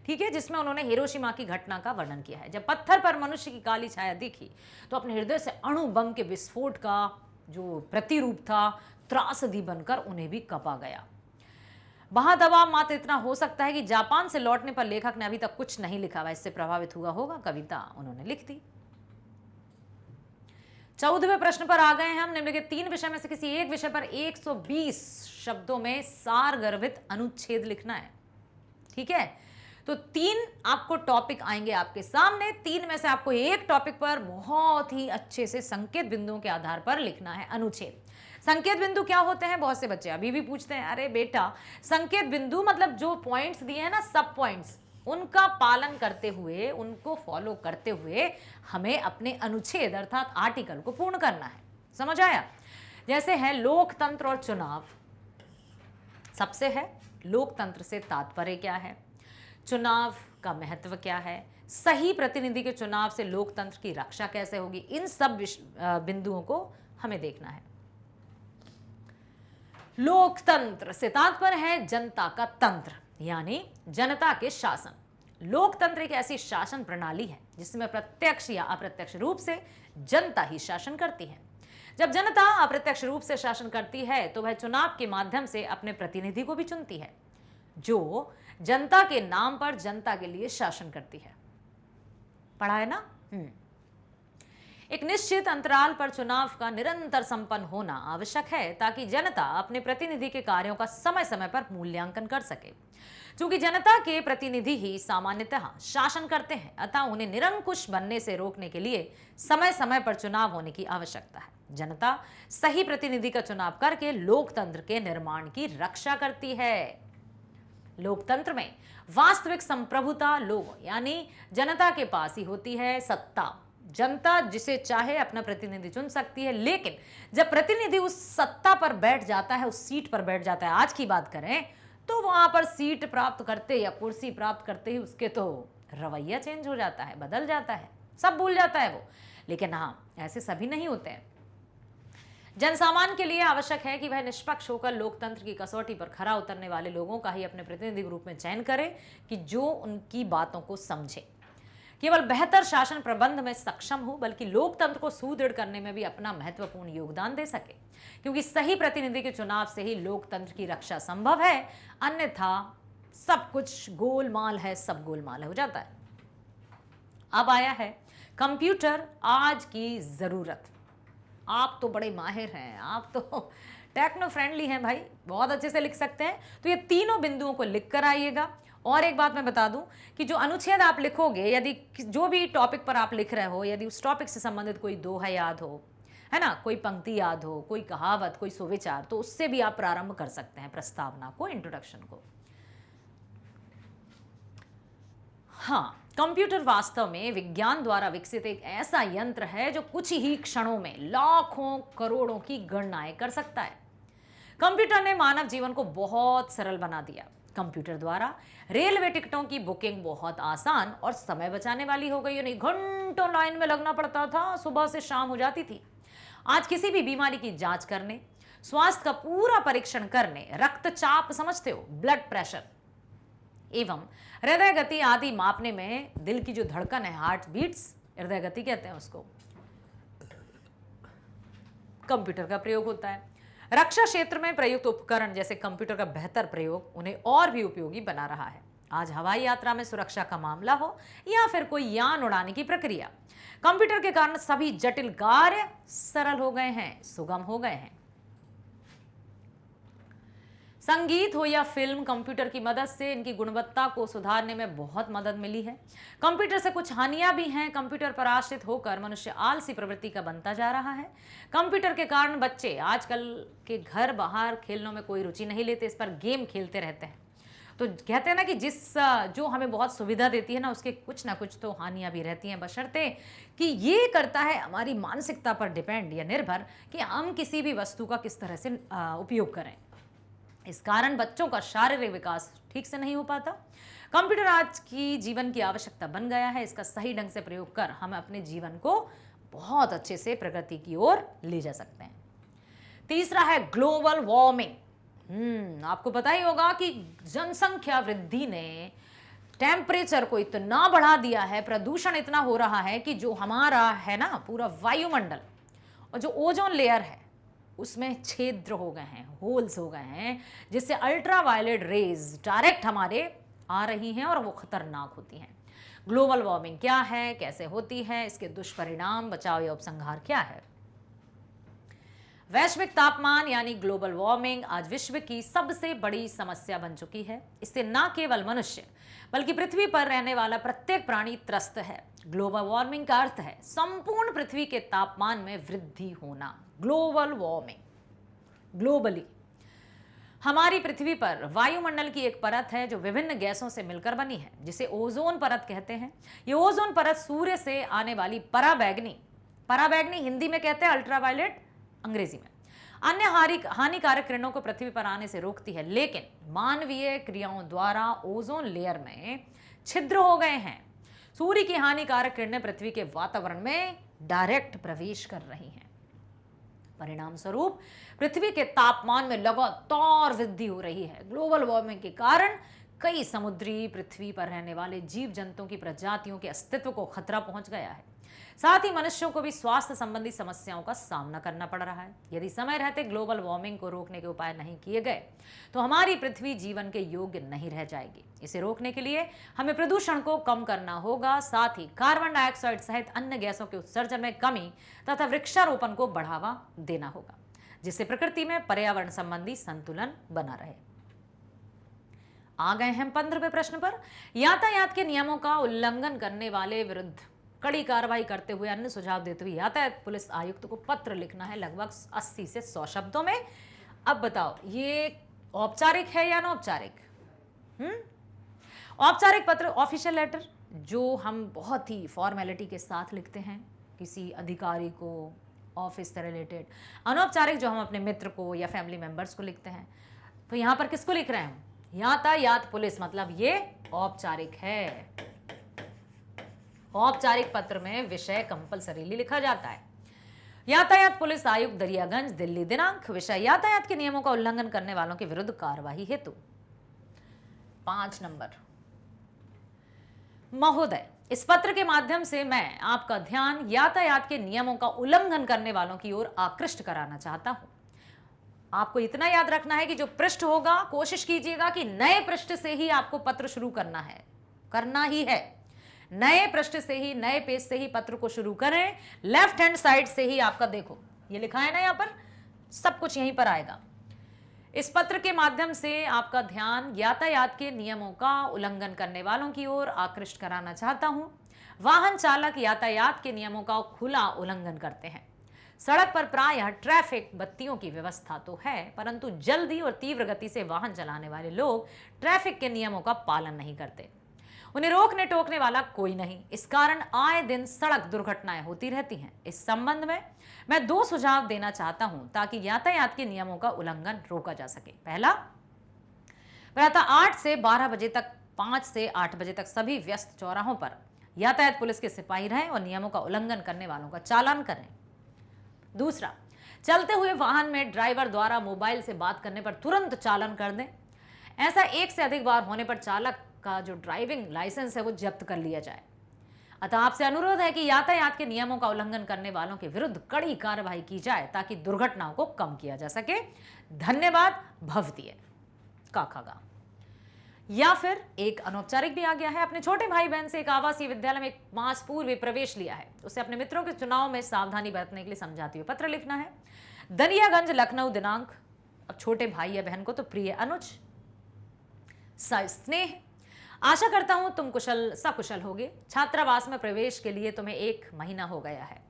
ठीक है, जिसमें उन्होंने हिरोशिमा की घटना का वर्णन किया है। जब पत्थर पर मनुष्य की काली छाया दिखी तो अपने हृदय से अणु बम के विस्फोट का जो प्रतिरूप था त्रासदी बनकर उन्हें भी कपा गया। वहां दबाव मात्र इतना हो सकता है कि जापान से लौटने पर लेखक ने अभी तक कुछ नहीं लिखा हुआ, इससे प्रभावित हुआ होगा, कविता उन्होंने लिख दी। 14वें प्रश्न पर आ गए हैं हम। निम्नलिखित 3 विषय में से किसी एक विषय पर 120 शब्दों में सार गर्भित अनुच्छेद लिखना है। ठीक है, तो 3 आपको टॉपिक आएंगे आपके सामने। 3 में से आपको एक टॉपिक पर बहुत ही अच्छे से संकेत बिंदुओं के आधार पर लिखना है अनुच्छेद। संकेत बिंदु क्या होते हैं? बहुत से बच्चे अभी भी पूछते हैं, अरे बेटा संकेत बिंदु मतलब जो पॉइंट्स दिए हैं ना, सब पॉइंट्स, उनका पालन करते हुए, उनको फॉलो करते हुए हमें अपने अनुच्छेद अर्थात आर्टिकल को पूर्ण करना है। समझ आया? जैसे है लोकतंत्र और चुनाव। सबसे है लोकतंत्र से तात्पर्य क्या है, चुनाव का महत्व क्या है, सही प्रतिनिधि के चुनाव से लोकतंत्र की रक्षा कैसे होगी, इन सब बिंदुओं को हमें देखना है। लोकतंत्र से तात्पर्य है जनता का तंत्र, यानी जनता के शासन। लोकतंत्र एक ऐसी शासन प्रणाली है जिसमें प्रत्यक्ष या अप्रत्यक्ष रूप से जनता ही शासन करती है। जब जनता अप्रत्यक्ष रूप से शासन करती है तो वह चुनाव के माध्यम से अपने प्रतिनिधि को भी चुनती है, जो जनता के नाम पर जनता के लिए शासन करती है। पढ़ा है ना? एक निश्चित अंतराल पर चुनाव का निरंतर संपन्न होना आवश्यक है ताकि जनता अपने प्रतिनिधि के कार्यों का समय समय पर मूल्यांकन कर सके। क्योंकि जनता के प्रतिनिधि ही सामान्यतः शासन करते हैं, अतः उन्हें निरंकुश बनने से रोकने के लिए समय समय पर चुनाव होने की आवश्यकता है। जनता सही प्रतिनिधि का चुनाव करके लोकतंत्र के निर्माण की रक्षा करती है। लोकतंत्र में वास्तविक संप्रभुता लोगों यानी जनता के पास ही होती है। सत्ता जनता जिसे चाहे अपना प्रतिनिधि चुन सकती है, लेकिन जब प्रतिनिधि उस सत्ता पर बैठ जाता है, उस सीट पर बैठ जाता है, आज की बात करें तो वहां पर सीट प्राप्त करते या कुर्सी प्राप्त करते ही उसके तो रवैया चेंज हो जाता है, बदल जाता है, सब भूल जाता है वो। लेकिन हाँ, ऐसे सभी नहीं होते हैं। जनसामान्य के लिए आवश्यक है कि वह निष्पक्ष होकर लोकतंत्र की कसौटी पर खरा उतरने वाले लोगों का ही अपने प्रतिनिधि के रूप में चयन करे कि जो उनकी बातों को समझे, केवल बेहतर शासन प्रबंध में सक्षम हो, बल्कि लोकतंत्र को सुदृढ़ करने में भी अपना महत्वपूर्ण योगदान दे सके। क्योंकि सही प्रतिनिधि के चुनाव से ही लोकतंत्र की रक्षा संभव है, अन्यथा सब कुछ गोलमाल है, सब गोलमाल हो जाता है। अब आया है कंप्यूटर आज की जरूरत। आप तो बड़े माहिर हैं, आप तो टेक्नो फ्रेंडली हैं भाई, बहुत अच्छे से लिख सकते हैं। तो ये तीनों बिंदुओं को लिख कर आइएगा। और एक बात मैं बता दूं कि जो अनुच्छेद आप लिखोगे, यदि जो भी टॉपिक पर आप लिख रहे हो, यदि उस टॉपिक से संबंधित कोई दोहा याद हो, है ना, कोई पंक्ति याद हो, कोई कहावत, कोई सुविचार, तो उससे भी आप प्रारंभ कर सकते हैं प्रस्तावना को, इंट्रोडक्शन को। हाँ, कंप्यूटर वास्तव में विज्ञान द्वारा विकसित एक ऐसा यंत्र है जो कुछ ही क्षणों में लाखों करोड़ों की गणनाएं कर सकता है। कंप्यूटर ने मानव जीवन को बहुत सरल बना दिया। कंप्यूटर द्वारा रेलवे टिकटों की बुकिंग बहुत आसान और समय बचाने वाली हो गई। यानी घंटों लाइन में लगना पड़ता था, सुबह से शाम हो जाती थी। आज किसी भी बीमारी की जांच करने, स्वास्थ्य का पूरा परीक्षण करने, रक्तचाप समझते हो, ब्लड प्रेशर एवं हृदय गति आदि मापने में, दिल की जो धड़कन है, हार्ट बीट्स, हृदय गति कहते हैं उसको, कंप्यूटर का प्रयोग होता है। रक्षा क्षेत्र में प्रयुक्त उपकरण जैसे कंप्यूटर का बेहतर प्रयोग उन्हें और भी उपयोगी बना रहा है। आज हवाई यात्रा में सुरक्षा का मामला हो या फिर कोई यान उड़ाने की प्रक्रिया, कंप्यूटर के कारण सभी जटिल कार्य सरल हो गए हैं, सुगम हो गए हैं। संगीत हो या फिल्म, कंप्यूटर की मदद से इनकी गुणवत्ता को सुधारने में बहुत मदद मिली है। कंप्यूटर से कुछ हानियां भी हैं। कंप्यूटर पर आश्रित होकर मनुष्य आलसी प्रवृत्ति का बनता जा रहा है। कंप्यूटर के कारण बच्चे आजकल के घर बाहर खेलने में कोई रुचि नहीं लेते, इस पर गेम खेलते रहते हैं। तो कहते हैं ना कि जो हमें बहुत सुविधा देती है ना, उसके कुछ ना कुछ तो हानियां भी रहती हैं, बशर्ते कि ये करता है हमारी मानसिकता पर डिपेंड या निर्भर कि हम किसी भी वस्तु का किस तरह से उपयोग करें। इस कारण बच्चों का शारीरिक विकास ठीक से नहीं हो पाता। कंप्यूटर आज की जीवन की आवश्यकता बन गया है। इसका सही ढंग से प्रयोग कर हम अपने जीवन को बहुत अच्छे से प्रगति की ओर ले जा सकते हैं। तीसरा है ग्लोबल वार्मिंग। आपको पता ही होगा कि जनसंख्या वृद्धि ने टेम्परेचर को इतना बढ़ा दिया है, प्रदूषण इतना हो रहा है कि जो हमारा है ना पूरा वायुमंडल और जो ओजोन लेयर है उसमें छिद्र हो गए हैं, होल्स हो गए हैं, जिससे अल्ट्रावायलेट रेज डायरेक्ट हमारे आ रही हैं और वो खतरनाक होती हैं। ग्लोबल वार्मिंग क्या है, कैसे होती है, इसके दुष्परिणाम, बचाव या उपसंहार क्या है? वैश्विक तापमान यानी ग्लोबल वार्मिंग आज विश्व की सबसे बड़ी समस्या बन चुकी है। इससे न केवल मनुष्य बल्कि पृथ्वी पर रहने वाला प्रत्येक प्राणी त्रस्त है। ग्लोबल वार्मिंग का अर्थ है संपूर्ण पृथ्वी के तापमान में वृद्धि होना। ग्लोबल वार्मिंग ग्लोबली हमारी पृथ्वी पर वायुमंडल की एक परत है जो विभिन्न गैसों से मिलकर बनी है, जिसे ओजोन परत कहते हैं। ये ओजोन परत सूर्य से आने वाली पराबैंगनी हिंदी में कहते हैं, अल्ट्रावायलेट अंग्रेजी में, अन्य हानिकारक किरणों को पृथ्वी पर आने से रोकती है। लेकिन मानवीय क्रियाओं द्वारा ओजोन लेयर में छिद्र हो गए हैं। सूर्य की हानिकारक किरणें पृथ्वी के वातावरण में डायरेक्ट प्रवेश कर रही हैं। परिणाम स्वरूप पृथ्वी के तापमान में लगातार वृद्धि हो रही है। ग्लोबल वार्मिंग के कारण कई समुद्री, पृथ्वी पर रहने वाले जीव जंतुओं की प्रजातियों के अस्तित्व को खतरा पहुंच गया है। साथ ही मनुष्यों को भी स्वास्थ्य संबंधी समस्याओं का सामना करना पड़ रहा है। यदि समय रहते ग्लोबल वार्मिंग को रोकने के उपाय नहीं किए गए तो हमारी पृथ्वी जीवन के योग्य नहीं रह जाएगी। इसे रोकने के लिए हमें प्रदूषण को कम करना होगा, साथ ही कार्बन डाइऑक्साइड सहित अन्य गैसों के उत्सर्जन में कमी तथा वृक्षारोपण को बढ़ावा देना होगा, जिससे प्रकृति में पर्यावरण संबंधी संतुलन बना रहे। आ गए हैं 15वें प्रश्न पर। यातायात के नियमों का उल्लंघन करने वाले विरुद्ध कड़ी कार्रवाई करते हुए अन्य सुझाव देते हुए यातायात पुलिस आयुक्त को पत्र लिखना है, लगभग 80 से 100 शब्दों में। अब बताओ ये औपचारिक है या अनौपचारिक? औपचारिक पत्र, ऑफिशियल लेटर, जो हम बहुत ही फॉर्मेलिटी के साथ लिखते हैं किसी अधिकारी को, ऑफिस से रिलेटेड। अनौपचारिक जो हम अपने मित्र को या फैमिली मेंबर्स को लिखते हैं। तो यहां पर किसको लिख रहे हैं? यातायात पुलिस, मतलब ये औपचारिक है। औपचारिक पत्र में विषय कंपलसरीली लिखा जाता है। यातायात पुलिस आयुक्त दरियागंज, दिल्ली। दिनांक, विषय यातायात के नियमों का उल्लंघन करने वालों के विरुद्ध कार्यवाही हेतु। 5 नंबर, महोदय, इस पत्र के माध्यम से मैं आपका ध्यान यातायात के नियमों का उल्लंघन करने वालों की ओर आकृष्ट कराना चाहता हूं। आपको इतना याद रखना है कि जो पृष्ठ होगा, कोशिश कीजिएगा कि नए पृष्ठ से ही आपको पत्र शुरू करना ही है। नए पृष्ठ से ही, नए पेज से ही पत्र को शुरू करें। लेफ्ट हैंड साइड से ही आपका, देखो ये लिखा है ना, यहां पर सब कुछ यहीं पर आएगा। इस पत्र के माध्यम से आपका ध्यान यातायात के नियमों का उल्लंघन करने वालों की ओर आकृष्ट कराना चाहता हूं। वाहन चालक यातायात के नियमों का खुला उल्लंघन करते हैं। सड़क पर प्रायः ट्रैफिक बत्तियों की व्यवस्था तो है, परंतु जल्दी और तीव्र गति से वाहन चलाने वाले लोग ट्रैफिक के नियमों का पालन नहीं करते। उन्हें रोकने टोकने वाला कोई नहीं। इस कारण आए दिन सड़क दुर्घटनाएं होती रहती हैं। इस संबंध में मैं 2 सुझाव देना चाहता हूं ताकि यातायात के नियमों का उल्लंघन रोका जा सके। पहला, प्रातः 8 से 12 बजे तक, 5 से 8 बजे तक सभी व्यस्त चौराहों पर यातायात पुलिस के सिपाही रहें और नियमों का उल्लंघन करने वालों का चालान करें। दूसरा, चलते हुए वाहन में ड्राइवर द्वारा मोबाइल से बात करने पर तुरंत चालान कर दें। ऐसा 1 से अधिक बार होने पर चालक का जो ड्राइविंग लाइसेंस है वो जब्त कर लिया जाए। अतः आपसे अनुरोध है कि यातायात के नियमों का उल्लंघन करने वालों के विरुद्ध कड़ी कार्रवाई की जाए ताकि दुर्घटनाओं को कम किया जा सके। धन्यवाद, भवदीय काकागा। या फिर एक अनौपचारिक भी आ गया है, अपने छोटे भाई बहन से एक आवासीय विद्यालय में 1 मास पूर्व प्रवेश लिया है, उसे अपने मित्रों के चुनाव में सावधानी बरतने के लिए समझाते हुए पत्र लिखना है। दरियागंज, लखनऊ, दिनांक, अब छोटे भाई या बहन को तो प्रिय अनुज, स्नेह, आशा करता हूं तुम सकुशल होगे। छात्रावास में प्रवेश के लिए तुम्हें 1 महीना हो गया है।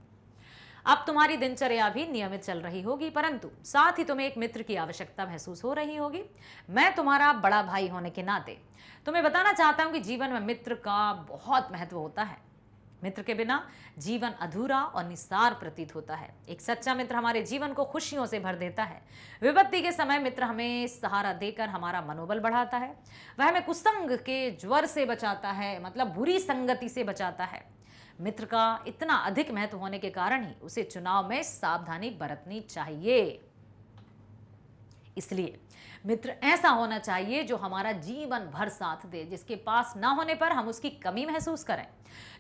अब तुम्हारी दिनचर्या भी नियमित चल रही होगी, परंतु साथ ही तुम्हें एक मित्र की आवश्यकता महसूस हो रही होगी। मैं तुम्हारा बड़ा भाई होने के नाते तुम्हें बताना चाहता हूं कि जीवन में मित्र का बहुत महत्व होता है। मित्र के बिना जीवन अधूरा और निस्सार प्रतीत होता है। एक सच्चा मित्र हमारे जीवन को खुशियों से भर देता है। विपत्ति के समय मित्र हमें सहारा देकर हमारा मनोबल बढ़ाता है। वह हमें कुसंग के ज्वर से बचाता है, मतलब बुरी संगति से बचाता है। मित्र का इतना अधिक महत्व होने के कारण ही उसे चुनाव में सावधानी बरतनी चाहिए। इसलिए मित्र ऐसा होना चाहिए जो हमारा जीवन भर साथ दे, जिसके पास ना होने पर हम उसकी कमी महसूस करें,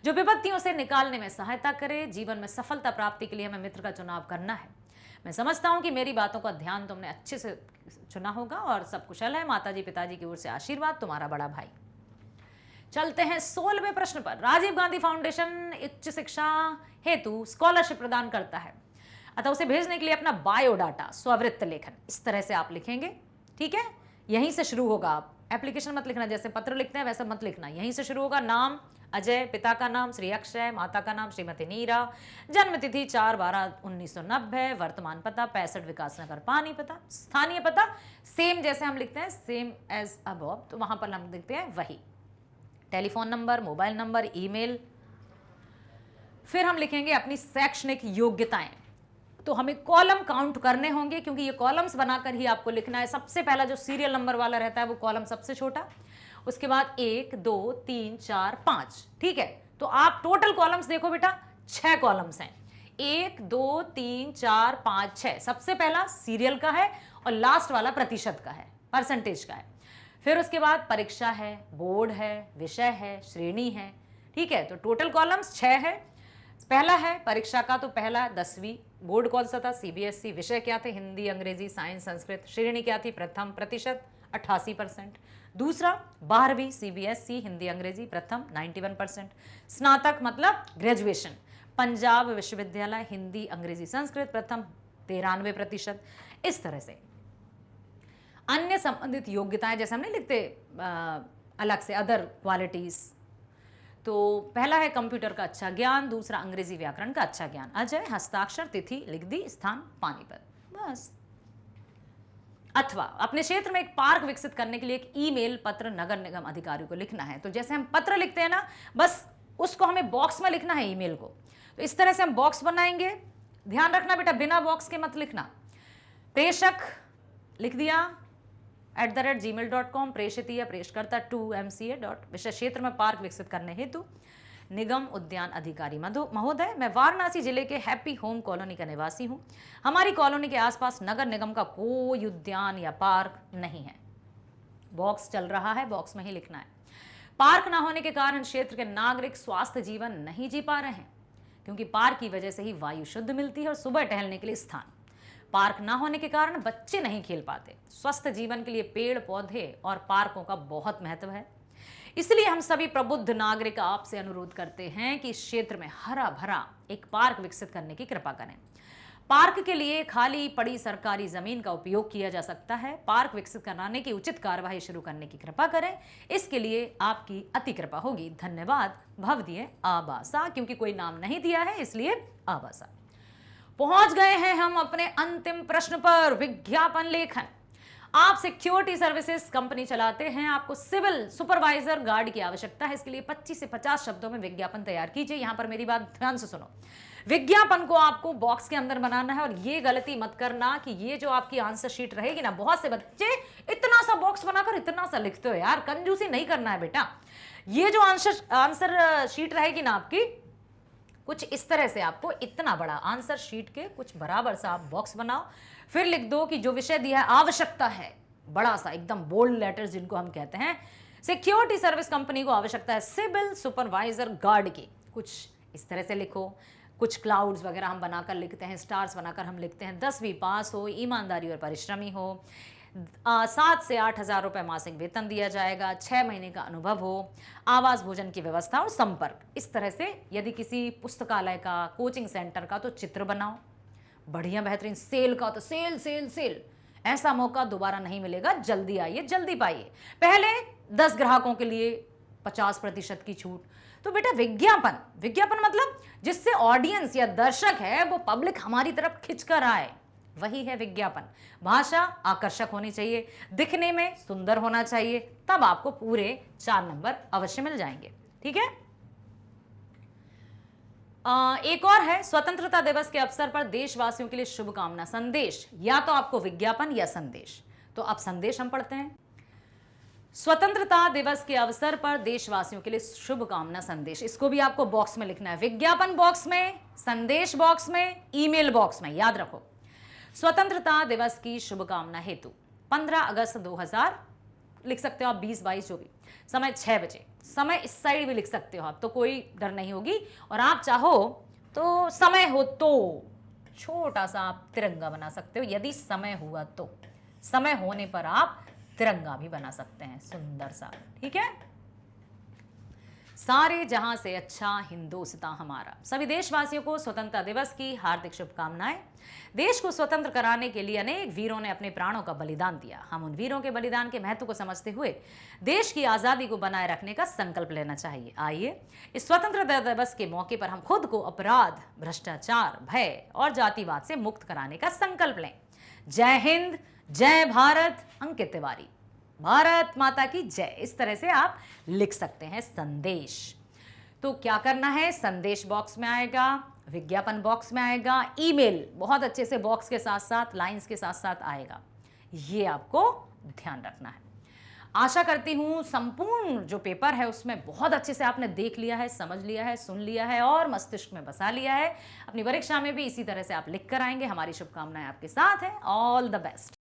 जो विपत्तियों से निकालने में सहायता करे। जीवन में सफलता प्राप्ति के लिए हमें मित्र का चुनाव करना है। मैं समझता हूं कि मेरी बातों का ध्यान तुमने अच्छे से चुना होगा और सब कुशल है। माताजी पिताजी की ओर से आशीर्वाद, तुम्हारा बड़ा भाई। चलते हैं 16वें प्रश्न पर। राजीव गांधी फाउंडेशन उच्च शिक्षा हेतु स्कॉलरशिप प्रदान करता है, अतः उसे भेजने के लिए अपना बायोडाटा, स्ववृत्त लेखन इस तरह से आप लिखेंगे। ठीक है, यहीं से शुरू होगा। आप एप्लीकेशन मत लिखना, जैसे पत्र लिखते हैं वैसा मत लिखना, यहीं से शुरू होगा। नाम अजय, पिता का नाम श्री अक्षय, माता का नाम श्रीमती नीरा, जन्म तिथि 4/12/1990, वर्तमान पता 65 विकास नगर पानीपत, स्थानीय पता सेम जैसे हम लिखते हैं, सेम एज अबव, तो वहां पर हम लिखते हैं वही। Telephone number, mobile number, email. फिर हम लिखेंगे अपनी शैक्षणिक योग्यताएं। तो हमें कॉलम काउंट करने होंगे क्योंकि ये कॉलम्स बनाकर ही आपको लिखना है। सबसे पहला जो सीरियल नंबर वाला रहता है वो कॉलम सबसे छोटा, उसके बाद 1 2 3 4 5। ठीक है, तो आप टोटल कॉलम्स देखो बेटा, 6 कॉलम्स हैं। 1 2 3 4 5 6। सबसे पहला सीरियल का है और लास्ट वाला प्रतिशत का है, परसेंटेज का है। फिर उसके बाद परीक्षा है, बोर्ड है, विषय है, श्रेणी है। ठीक है, तो टोटल कॉलम्स 6 है। पहला है परीक्षा का, तो पहला 10वीं, बोर्ड कौन सा था, सीबीएसई, विषय क्या थे, हिंदी, अंग्रेजी, साइंस, संस्कृत, श्रेणी क्या थी, प्रथम, प्रतिशत 88%। दूसरा 12वीं सीबीएसई, हिंदी, अंग्रेजी, प्रथम 91%। स्नातक मतलब ग्रेजुएशन, पंजाब विश्वविद्यालय, हिंदी, अंग्रेजी, संस्कृत, प्रथम 93%। इस तरह से अन्य संबंधित योग्यताएं जैसे हम नहीं लिखते अलग से, अदर क्वालिटीज, तो पहला है कंप्यूटर का अच्छा ज्ञान, दूसरा अंग्रेजी व्याकरण का अच्छा ज्ञान। अजय, हस्ताक्षर, तिथि लिख दी, स्थान पानीपत, बस। अथवा अपने क्षेत्र में एक पार्क विकसित करने के लिए एक ईमेल पत्र नगर निगम अधिकारियों को लिखना है। तो जैसे हम पत्र लिखते हैं ना, बस उसको हमें बॉक्स में लिखना है, ईमेल को। तो इस तरह से हम बॉक्स बनाएंगे। ध्यान रखना बेटा, बिना बॉक्स के मत लिखना। प्रेषक लिख दिया @gmail.com, प्रेषित या प्रेषकर्ता 2mca. विषय क्षेत्र में पार्क विकसित करने हेतु निगम उद्यान अधिकारी महोदय, मैं वाराणसी जिले के हैप्पी होम कॉलोनी का निवासी हूं। हमारी कॉलोनी के आसपास नगर निगम का कोई उद्यान या पार्क नहीं है। बॉक्स चल रहा है, बॉक्स में ही लिखना है। पार्क ना होने के कारण क्षेत्र के नागरिक स्वास्थ्य जीवन नहीं जी पा रहे हैं, क्योंकि पार्क की वजह से ही वायु शुद्ध मिलती है और सुबह टहलने के लिए स्थान। पार्क ना होने के कारण बच्चे नहीं खेल पाते। स्वस्थ जीवन के लिए पेड़ पौधे और पार्कों का बहुत महत्व है। इसलिए हम सभी प्रबुद्ध नागरिक आपसे अनुरोध करते हैं कि इस क्षेत्र में हरा भरा एक पार्क विकसित करने की कृपा करें। पार्क के लिए खाली पड़ी सरकारी जमीन का उपयोग किया जा सकता है। पार्क विकसित कराने की उचित कार्यवाही शुरू करने की कृपा करें, इसके लिए आपकी अति कृपा होगी। धन्यवाद, भवदीय आबासा। क्योंकि कोई नाम नहीं दिया है इसलिए आबासा। पहुंच गए हैं हम अपने अंतिम प्रश्न पर, विज्ञापन लेखन। आप सिक्योरिटी सर्विसेज कंपनी चलाते हैं, आपको सिविल सुपरवाइजर गार्ड की आवश्यकता है। इसके लिए 25 से 50 शब्दों में विज्ञापन तैयार कीजिए। यहां पर मेरी बात ध्यान से सुनो। विज्ञापन को आपको बॉक्स के अंदर बनाना है और ये गलती मत करना कि ये जो आपकी आंसर शीट रहेगी ना, बहुत से बच्चे इतना सा बॉक्स बनाकर इतना सा लिखते हो यार, कंजूसी नहीं करना है बेटा। ये जो आंसर शीट रहेगी ना आपकी, कुछ इस तरह से आपको इतना बड़ा आंसर शीट के कुछ बराबर सा आप बॉक्स बनाओ। फिर लिख दो कि जो विषय दिया है आवश्यकता है, बड़ा सा एकदम बोल्ड लेटर्स जिनको हम कहते हैं। सिक्योरिटी सर्विस कंपनी को आवश्यकता है सिविल सुपरवाइजर गार्ड की। कुछ इस तरह से लिखो, कुछ क्लाउड्स वगैरह हम बनाकर लिखते हैं, स्टार्स बनाकर हम लिखते हैं। 10वीं पास हो, ईमानदारी और परिश्रमी हो, 7 से 8 हज़ार रुपये मासिक वेतन दिया जाएगा, 6 महीने का अनुभव हो, आवास भोजन की व्यवस्था और संपर्क। इस तरह से यदि किसी पुस्तकालय का, कोचिंग सेंटर का, तो चित्र बनाओ, बढ़िया बेहतरीन। सेल का तो सेल सेल सेल, ऐसा मौका दोबारा नहीं मिलेगा, जल्दी आइए, जल्दी पाइए। पहले 10 ग्राहकों के लिए 50% की छूट। तो बेटा विज्ञापन, विज्ञापन मतलब जिससे ऑडियंस या दर्शक है वो पब्लिक हमारी तरफ खिंच कर आए, वही है विज्ञापन। भाषा आकर्षक होनी चाहिए, दिखने में सुंदर होना चाहिए, तब आपको पूरे 4 नंबर अवश्य मिल जाएंगे। ठीक है। एक और है, स्वतंत्रता दिवस के अवसर पर देशवासियों के लिए शुभकामना संदेश। या तो आपको विज्ञापन या संदेश, तो अब संदेश हम पढ़ते हैं। स्वतंत्रता दिवस के अवसर पर देशवासियों के लिए शुभकामना संदेश, इसको भी आपको बॉक्स में लिखना है, विज्ञापन बॉक्स में, संदेश बॉक्स में, ईमेल बॉक्स में। याद रखो, स्वतंत्रता दिवस की शुभकामना हेतु 15 अगस्त 2000 लिख सकते हो आप, 20-22 जो भी, समय 6 बजे। समय इस साइड भी लिख सकते हो आप, तो कोई डर नहीं होगी। और आप चाहो तो समय हो तो छोटा सा आप तिरंगा बना सकते हो, यदि समय हुआ तो। समय होने पर आप तिरंगा भी बना सकते हैं, सुंदर सा। ठीक है। सारे जहां से अच्छा हिंदुस्तान हमारा। सभी देशवासियों को स्वतंत्रता दिवस की हार्दिक शुभकामनाएं। देश को स्वतंत्र कराने के लिए अनेक वीरों ने अपने प्राणों का बलिदान दिया। हम उन वीरों के बलिदान के महत्व को समझते हुए देश की आज़ादी को बनाए रखने का संकल्प लेना चाहिए। आइए इस स्वतंत्रता दिवस के मौके पर हम खुद को अपराध, भ्रष्टाचार, भय और जातिवाद से मुक्त कराने का संकल्प लें। जय हिंद, जय भारत। अंकित तिवारी। भारत माता की जय। इस तरह से आप लिख सकते हैं संदेश। तो क्या करना है, संदेश बॉक्स में आएगा, विज्ञापन बॉक्स में आएगा, ईमेल बहुत अच्छे से बॉक्स के साथ साथ, लाइंस के साथ साथ आएगा। ये आपको ध्यान रखना है। आशा करती हूं संपूर्ण जो पेपर है उसमें बहुत अच्छे से आपने देख लिया है, समझ लिया है, सुन लिया है और मस्तिष्क में बसा लिया है। अपनी परीक्षा में भी इसी तरह से आप लिख कर आएंगे। हमारी शुभकामनाएं आपके साथ हैं। All the best.